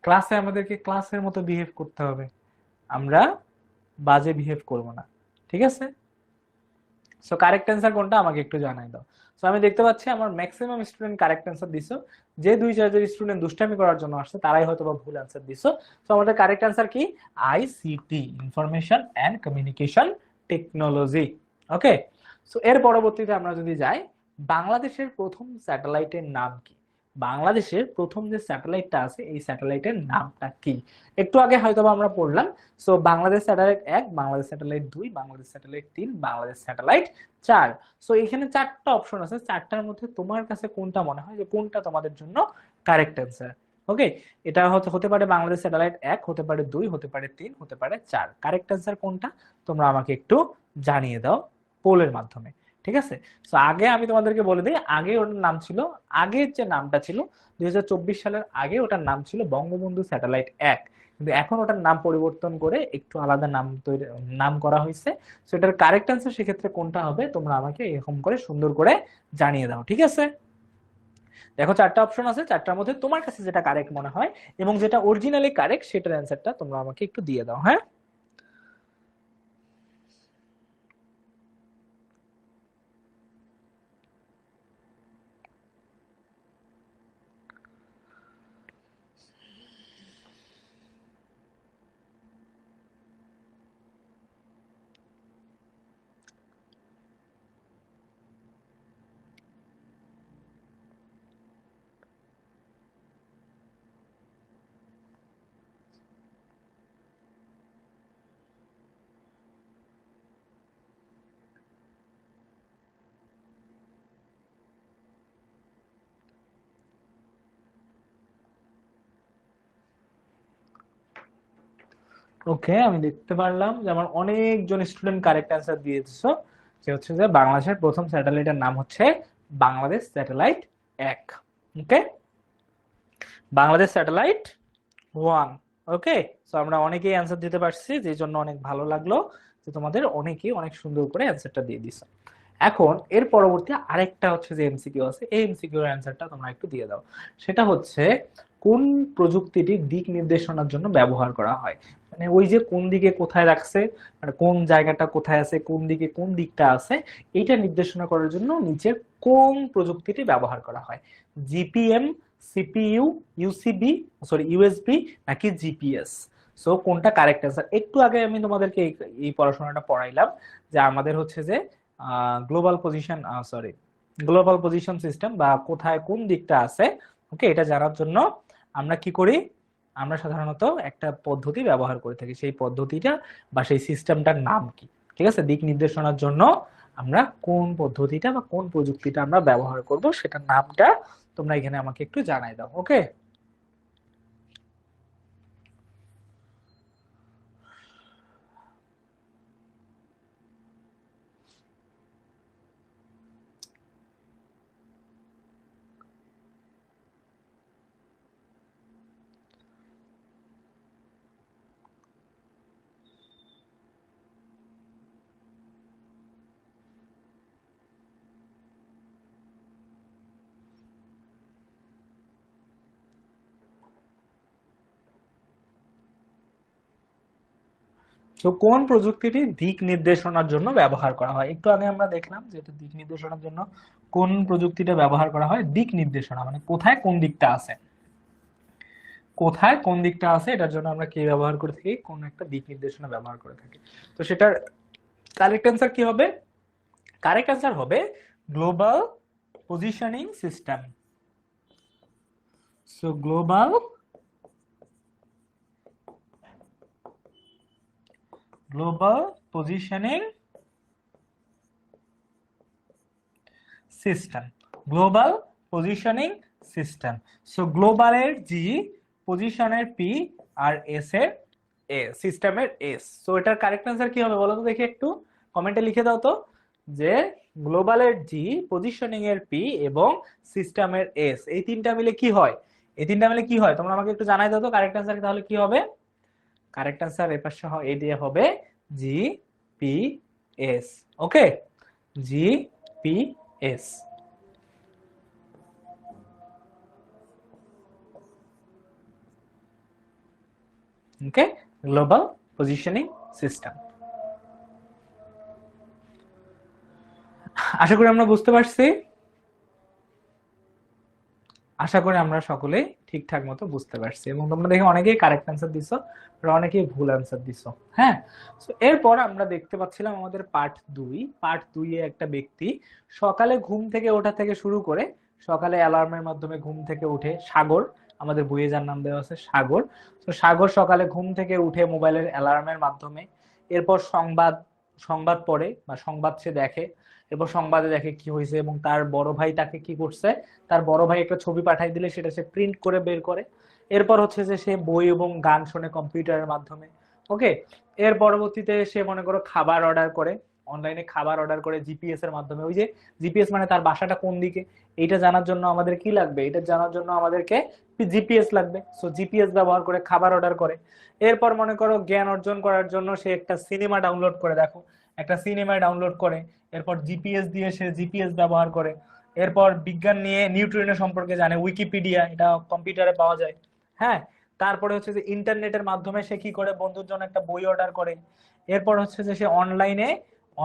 ক্লাসে আমাদেরকে ক্লাসের মতো বিহেভ করতে হবে, আমরা বাজে বিহেভ করব না, ঠিক আছে? সো কারেক্ট অ্যান্সার কোনটা আমাকে একটু জানাই দাও। সো আমি দেখতে পাচ্ছি আমার ম্যাক্সিমাম স্টুডেন্ট কারেক্ট অ্যান্সার দিছো। যে দুই চারজন স্টুডেন্ট দুষ্টামি করার জন্য আসছে তারাই হয়তো বা ভুল অ্যান্সার দিছো। সো আমাদের কারেক্ট অ্যান্সার কি? ICT, information and communication technology. Okay, so এর পরবর্তীতে আমরা যদি যাই, বাংলাদেশের প্রথম স্যাটেলাইটের নাম কি? বাংলাদেশের প্রথম যে স্যাটেলাইটটা আছে এই স্যাটেলাইটের নামটা কি? একটু আগে হয়তো আমরা পড়লাম। So Bangladesh satellite 1, Bangladesh satellite 2, Bangladesh satellite 3, Bangladesh satellite 4। So এখানে চারটা অপশন আছে, চারটার মধ্যে তোমার কাছে কোনটা মনে হয় যে কোনটা তোমাদের জন্য কারেক্ট অ্যান্সার? ওকে, এটা হতে পারে বাংলাদেশ স্যাটেলাইট 1, হতে পারে 2, হতে পারে 3, হতে পারে 4। কারেক্ট অ্যান্সার কোনটা তোমরা আমাকে একটু জানিয়ে দাও পোলের মাধ্যমে, ঠিক আছে? সো আগে আমি তোমাদেরকে বলে দিই, আগে ওটার নাম ছিল, আগের যে নামটা ছিল 2024 সালের আগে ওটার নাম ছিল বঙ্গবন্ধু স্যাটেলাইট 1, কিন্তু এখন ওটার নাম পরিবর্তন করে একটু আলাদা নাম তৈরি, নাম করা হয়েছে। সো এটার কারেক্ট অ্যান্সার সেক্ষেত্রে কোনটা হবে তোমরা আমাকে এরকম করে সুন্দর করে জানিয়ে দাও, ঠিক আছে? দেখো চারটা অপশন আছে, চারটার মধ্যে তোমার কাছে যেটা কারেক্ট মনে হয় এবং যেটা অরিজিনালি কারেক্ট সেটার অ্যান্সারটা তোমরা আমাকে একটু দিয়ে দাও, হ্যাঁ? ওকে, আমি দেখতে পারলাম যে আমার অনেকজন স্টুডেন্ট কারেক্ট অ্যান্সার দিয়েছো, যে হচ্ছে যে বাংলাদেশের প্রথম স্যাটেলাইটের নাম হচ্ছে বাংলাদেশ স্যাটেলাইট 1। ওকে, বাংলাদেশ স্যাটেলাইট 1। ওকে, সো আমরা অনেকেই অ্যান্সার দিতে পারছি, যে জন্য অনেক ভালো লাগলো যে তোমাদের অনেকেই অনেক সুন্দর করে অ্যান্সারটা দিয়ে দিছো। এখন এর পরবর্তী আরেকটা হচ্ছে যে এমসিকিউ আছে, এই এমসিকিউ এর অ্যান্সারটা তোমরা একটু দিয়ে দাও। সেটা হচ্ছে কোন প্রযুক্তিটি দিক নির্দেশনার জন্য ব্যবহার করা হয়? মানে ওই যে কোন দিকে কোথায় রাখছে, মানে কোন জায়গাটা কোথায় আছে, কোন দিকে কোন দিকটা আছে, এইটা নির্দেশনা করার জন্য নিচের কোন প্রযুক্তিটি ব্যবহার করা হয়? GPM, CPU, UCB, sorry USB, নাকি জিপিএস? সো কোনটা কারেক্ট অ্যান্সার? একটু আগে আমি তোমাদেরকে এই পড়াশোনাটা পড়াইলাম যে আমাদের হচ্ছে যে global position, sorry global position system বা কোথায় কোন দিকটা আছে, ওকে, এটা জানার জন্য আমরা কি করি? আমরা সাধারণত একটা পদ্ধতি ব্যবহার করে থাকি, সেই পদ্ধতিটা বা সেই সিস্টেমটার নাম কি? ঠিক আছে, দিক নির্দেশনার জন্য আমরা কোন পদ্ধতিটা বা কোন প্রযুক্তিটা আমরা ব্যবহার করব সেটার নামটা তোমরা এখানে আমাকে একটু জানাই দাও। ওকে, তো কোন প্রযুক্তিটি দিক নির্দেশনার জন্য ব্যবহার করা হয়? একটু আগে আমরা দেখলাম যে এটা দিক নির্দেশনার জন্য কোন প্রযুক্তিটা ব্যবহার করা হয়। দিক নির্দেশনা মানে কোথায় কোন দিকটা আছে, কোথায় কোন দিকটা আছে এটার জন্য আমরা কি ব্যবহার করে থাকি, কোন একটা দিক নির্দেশনা ব্যবহার করে থাকি। তো সেটার কারেক্ট অ্যান্সার কি হবে? কারেক্ট অ্যান্সার হবে global positioning system. So global positioning system, global positioning system. So গ্লোবালের জি, পজিশনের পি, আর এস এর এ, সিস্টেমের এস। সো এটার কারেক্ট অ্যান্সার কি হবে বলো তো দেখি, একটু কমেন্টে লিখে দাও তো, যে গ্লোবালের জি, পজিশনিং এর পি এবং সিস্টেমের এস, এই তিনটা মিলে কি হয়, এই তিনটা মিলে কি হয় তোমরা আমাকে একটু জানাই দাও তো কারেক্ট অ্যান্সার তাহলে কি হবে। কারেক্ট অ্যান্সার এর পাশে এই দিয়ে হবে জি পি এস। ওকে, জি পি এস। ওকে, গ্লোবাল পজিশনিং সিস্টেম। আশা করি আমরা বুঝতে পারছি, আশা করি আমরা সকলেই ঠিকঠাক মতো বুঝতে পারছি, এবং তোমরা দেখে অনেকেই কারেক্ট অ্যান্সার দিছো আর অনেকেই ভুল অ্যান্সার দিছো। হ্যাঁ, তো এরপর আমরা দেখতে পাচ্ছিলাম আমাদের পার্ট 2 এ একটা ব্যক্তি সকালে ঘুম থেকে ওঠা থেকে শুরু করে, সকালে অ্যালার্মের মাধ্যমে ঘুম থেকে উঠে, সাগর, আমাদের বইয়ে যার নাম দেওয়া আছে সাগর। তো সাগর সকালে ঘুম থেকে উঠে মোবাইলের অ্যালার্মের মাধ্যমে, এরপর সংবাদ সংবাদ পড়ে বা সংবাদ সে দেখে, এরপর সংবাদে দেখে কি হয়েছে, এবং তার বড় ভাই তাকে কি করছে, তার বড় ভাই একটা ছবি পাঠাই দিলে সেটা সে প্রিন্ট করে বের করে। এরপর হচ্ছে যে সে বই এবং গান শোনে কম্পিউটারের মাধ্যমে। ওকে, এর পরবর্তীতে সে মনে করো খাবার অর্ডার করে, অনলাইনে খাবার অর্ডার করে জিপিএস এর মাধ্যমে। ওই যে জিপিএস মানে তার বাসাটা কোন দিকে, এইটা জানার জন্য আমাদের কি লাগবে, এটা জানার জন্য আমাদেরকে জিপিএস লাগবে। সো জিপিএস ব্যবহার করে খাবার অর্ডার করে। এরপর মনে করো জ্ঞান অর্জন করার জন্য সে একটা সিনেমা ডাউনলোড করে, দেখো একটা সিনেমা ডাউনলোড করে, এরপর জিপিএস দিয়ে সে জিপিএস ব্যবহার করে। এরপর বিজ্ঞান নিয়ে নিউট্রিনো সম্পর্কে জানে, উইকিপিডিয়া, এটা কম্পিউটারে পাওয়া যায়। হ্যাঁ, তারপরে হচ্ছে যে ইন্টারনেটের মাধ্যমে সে কি করে, বন্ধুর জন্য একটা বই অর্ডার করে। এরপর হচ্ছে যে সে অনলাইনে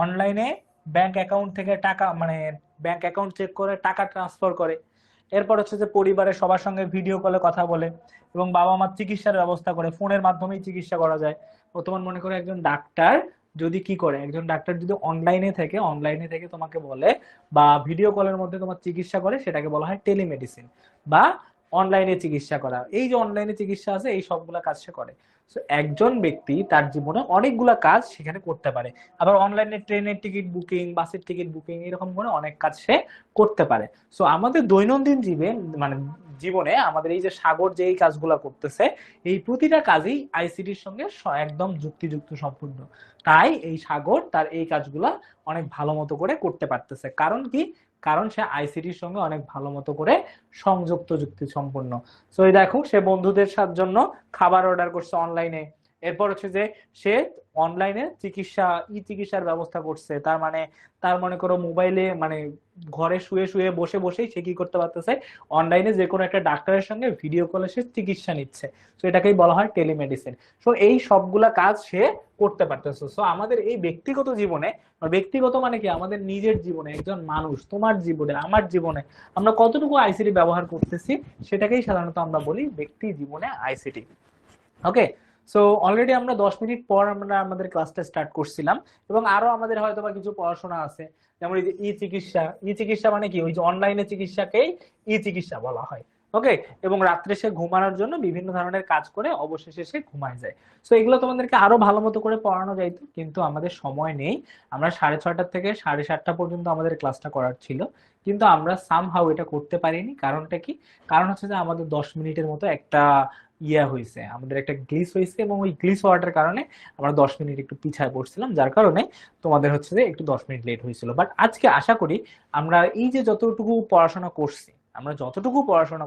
অনলাইনে ব্যাংক অ্যাকাউন্ট থেকে টাকা, মানে ব্যাংক অ্যাকাউন্ট চেক করে টাকা ট্রান্সফার করে। এরপর হচ্ছে যে পরিবারের সবার সঙ্গে ভিডিও কলে কথা বলে, এবং বাবা মার চিকিৎসার ব্যবস্থা করে, ফোনের মাধ্যমেই চিকিৎসা করা যায়। তোমার মনে করো একজন ডাক্তার যদি কি করে, একজন ডাক্তার যদি অনলাইনে থেকে তোমাকে বলে বা ভিডিও কলের মধ্যে তোমার চিকিৎসা করে, সেটাকে বলা হয় টেলিমেডিসিন বা অনলাইনে চিকিৎসা করা। এই যে অনলাইনে চিকিৎসা আছে, এই সবগুলা কাজ সে করে। একজন ব্যক্তি তার জীবনে অনেকগুলা কাজ সেখানে করতে পারে। আবার অনলাইনে ট্রেনের টিকিট বুকিং, বাসের টিকিট বুকিং, এরকম করে অনেক কাজ সে করতে পারে। সো আমাদের দৈনন্দিন মানে জীবনে আমাদের এই যে সাগর যে এই কাজগুলা করতেছে, এই প্রতিটা কাজই আইসিটির সঙ্গে একদম যুক্তিযুক্ত সম্পূর্ণ। তাই এই সাগর তার এই কাজগুলা অনেক ভালো মতো করে করতে পারতেছে। কারণ কি? কারণ সে আইসিটির সঙ্গে অনেক ভালো মতো করে সংযুক্ত, যুক্তি সম্পূর্ণ। সো এই দেখো সে বন্ধুদের জন্য খাবার অর্ডার করছে অনলাইনে। এরপর হচ্ছে যে সে অনলাইনে চিকিৎসার ব্যবস্থা করছে। তার মানে তার মনে করো মোবাইলে, মানে ঘরে শুয়ে শুয়ে বসে বসেই সে কি করতে পারতেছে, অনলাইনে যে কোনো একটা ডাক্তারের সঙ্গে ভিডিও কলে সে চিকিৎসা নিচ্ছে। তো এটাকেই বলা হয় টেলিমেডিসিন। সো এই সবগুলা কাজ সে করতে পারতেছে। সো আমাদের এই ব্যক্তিগত জীবনে, ব্যক্তিগত মানে কি, আমাদের নিজের জীবনে, একজন মানুষ, তোমার জীবনে, আমার জীবনে আমরা কতটুকু আইসিটি ব্যবহার করতেছি, সেটাকেই সাধারণত আমরা বলি ব্যক্তি জীবনে আইসিটি। ওকে, সো অলরেডি আমরা 10 মিনিট পর আমরা আমাদের ক্লাসটা স্টার্ট করছিলাম, এবং আরো আমাদের হয়তো বা কিছু পড়াশোনা আছে। যেমন এই যে ই চিকিৎসা মানে কি, ওই যে অনলাইনে চিকিৎসাকেই ই চিকিৎসা বলা হয়। ওকে, এবং রাত্রে সে ঘুমানোর জন্য বিভিন্ন ধরনের কাজ করে অবশেষে সে ঘুমায় যায়। সো এগুলো তোমাদেরকে আরো ভালো মতো করে পড়ানো যাইতো, কিন্তু আমাদের সময় নেই। আমরা 6:30 থেকে 7:30 পর্যন্ত আমাদের ক্লাসটা করার ছিল, কিন্তু আমরা সামহাউ এটা করতে পারিনি। কারণটা কি? কারণ হচ্ছে যে আমাদের 10 মিনিটের মতো একটা হয়েছে, আমাদের একটা গ্লিচ হয়েছে, এবং ওই গ্লিচ হওয়াটার কারণে আমরা 10 মিনিট একটু পিছায় পড়ছিলাম, যার কারণে তোমাদের হচ্ছে যে একটু 10 মিনিট লেট হয়েছিল। বাট আজকে আশা করি আমরা এই যে যতটুকু পড়াশোনা করছি, আমরা যতটুকু পড়াশোনা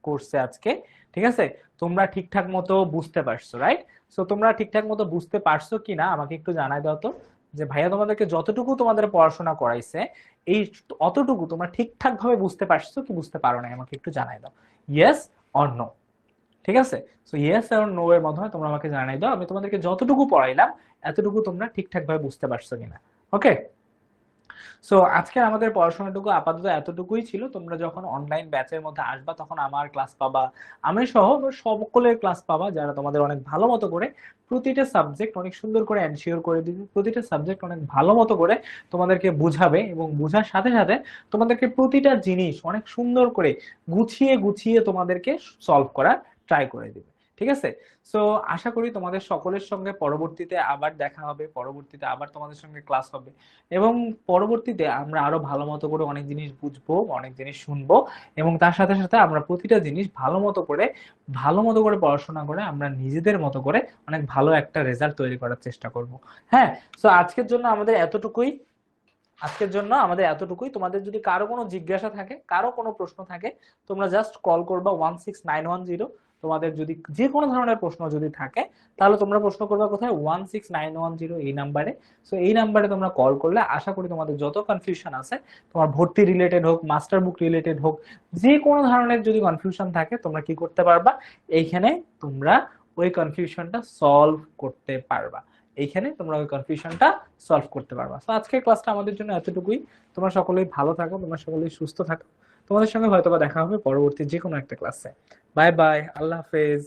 করছে আজকে, ঠিক আছে, তোমরা ঠিকঠাক মতো বুঝতে পারছো, রাইট? সো তোমরা ঠিকঠাক মতো বুঝতে পারছো কিনা আমাকে একটু জানাই দাও তো, যে ভাইয়া তোমাদেরকে যতটুকু তোমাদের পড়াশোনা করাইছে, এই অতটুকু তোমরা ঠিকঠাক ভাবে বুঝতে পারছো কি বুঝতে পারো না, আমাকে একটু জানাই দাও, ইয়েস অর নো। ঠিক আছে? সো ইয়েস আর নো এর মাধ্যমে তোমরা আমাকে জানাই দাও আমি তোমাদেরকে যতটুকু পড়াইলাম এতটুকু তোমরা ঠিকঠাক ভাবে বুঝতে পারছো কিনা। ওকে, সো আজকে আমাদের পড়াশোনাটুকু আপাতত এতটুকুই ছিল। তোমরা যখন অনলাইন ব্যাচের মধ্যে আসবা তখন আমার ক্লাস পাবা, আমি সহ সকলের ক্লাস পাবা যারা তোমাদের অনেক ভালো মতো করে প্রতিটা সাবজেক্ট অনেক সুন্দর করে এনশিওর করে দিবে, প্রতিটা সাবজেক্ট অনেক ভালো মতো করে তোমাদেরকে বুঝাবে এবং বুঝার সাথে সাথে তোমাদেরকে প্রতিটা জিনিস অনেক সুন্দর করে গুছিয়ে গুছিয়ে তোমাদেরকে সলভ করার ট্রাই করে দিবে। ঠিক আছে? সো আশা করি তোমাদের সকলের সঙ্গে পরবর্তীতে আবার দেখা হবে, পরবর্তীতে আবার তোমাদের সঙ্গে ক্লাস হবে এবং পরবর্তীতে আমরা আরো ভালো মতো করে অনেক জিনিস বুঝবো, অনেক জিনিস শুনবো এবং তার সাথে সাথে আমরা প্রতিটা জিনিস ভালো মতো করে পড়াশোনা করে আমরা নিজেদের মতো করে অনেক ভালো একটা রেজাল্ট তৈরি করার চেষ্টা করব। হ্যাঁ, সো আজকের জন্য আমাদের এতটুকুই। তোমাদের যদি কারো কোনো জিজ্ঞাসা থাকে, কারো কোনো প্রশ্ন থাকে, তোমরা জাস্ট কল করবা 16910। তোমাদের যদি যে কোনো ধরনের প্রশ্ন যদি থাকে তাহলে তোমরা প্রশ্ন করবা কোথায়? 16910 এই নাম্বারে। সো এই নাম্বারে তোমরা কল করলে আশা করি তোমাদের যত কনফিউশন আছে, তোমার ভর্তি রিলেটেড হোক, মাস্টার বুক রিলেটেড হোক, যে কোনো ধরনের যদি কনফিউশন থাকে তোমরা কি করতে পারবা, এইখানে তোমরা ওই কনফিউশনটা সলভ করতে পারবা। এইখানে তোমরা ওই কনফিউশনটা সলভ করতে পারবা। তো আজকের ক্লাসটা আমাদের জন্য এতটুকুই। তোমরা সকলেই ভালো থাকো, তোমরা সকলেই সুস্থ থাকো। তোমাদের সঙ্গে হয়তোবা দেখা হবে পরবর্তী যে কোনো একটা ক্লাসে। বাই বাই, আল্লাহ হাফেজ।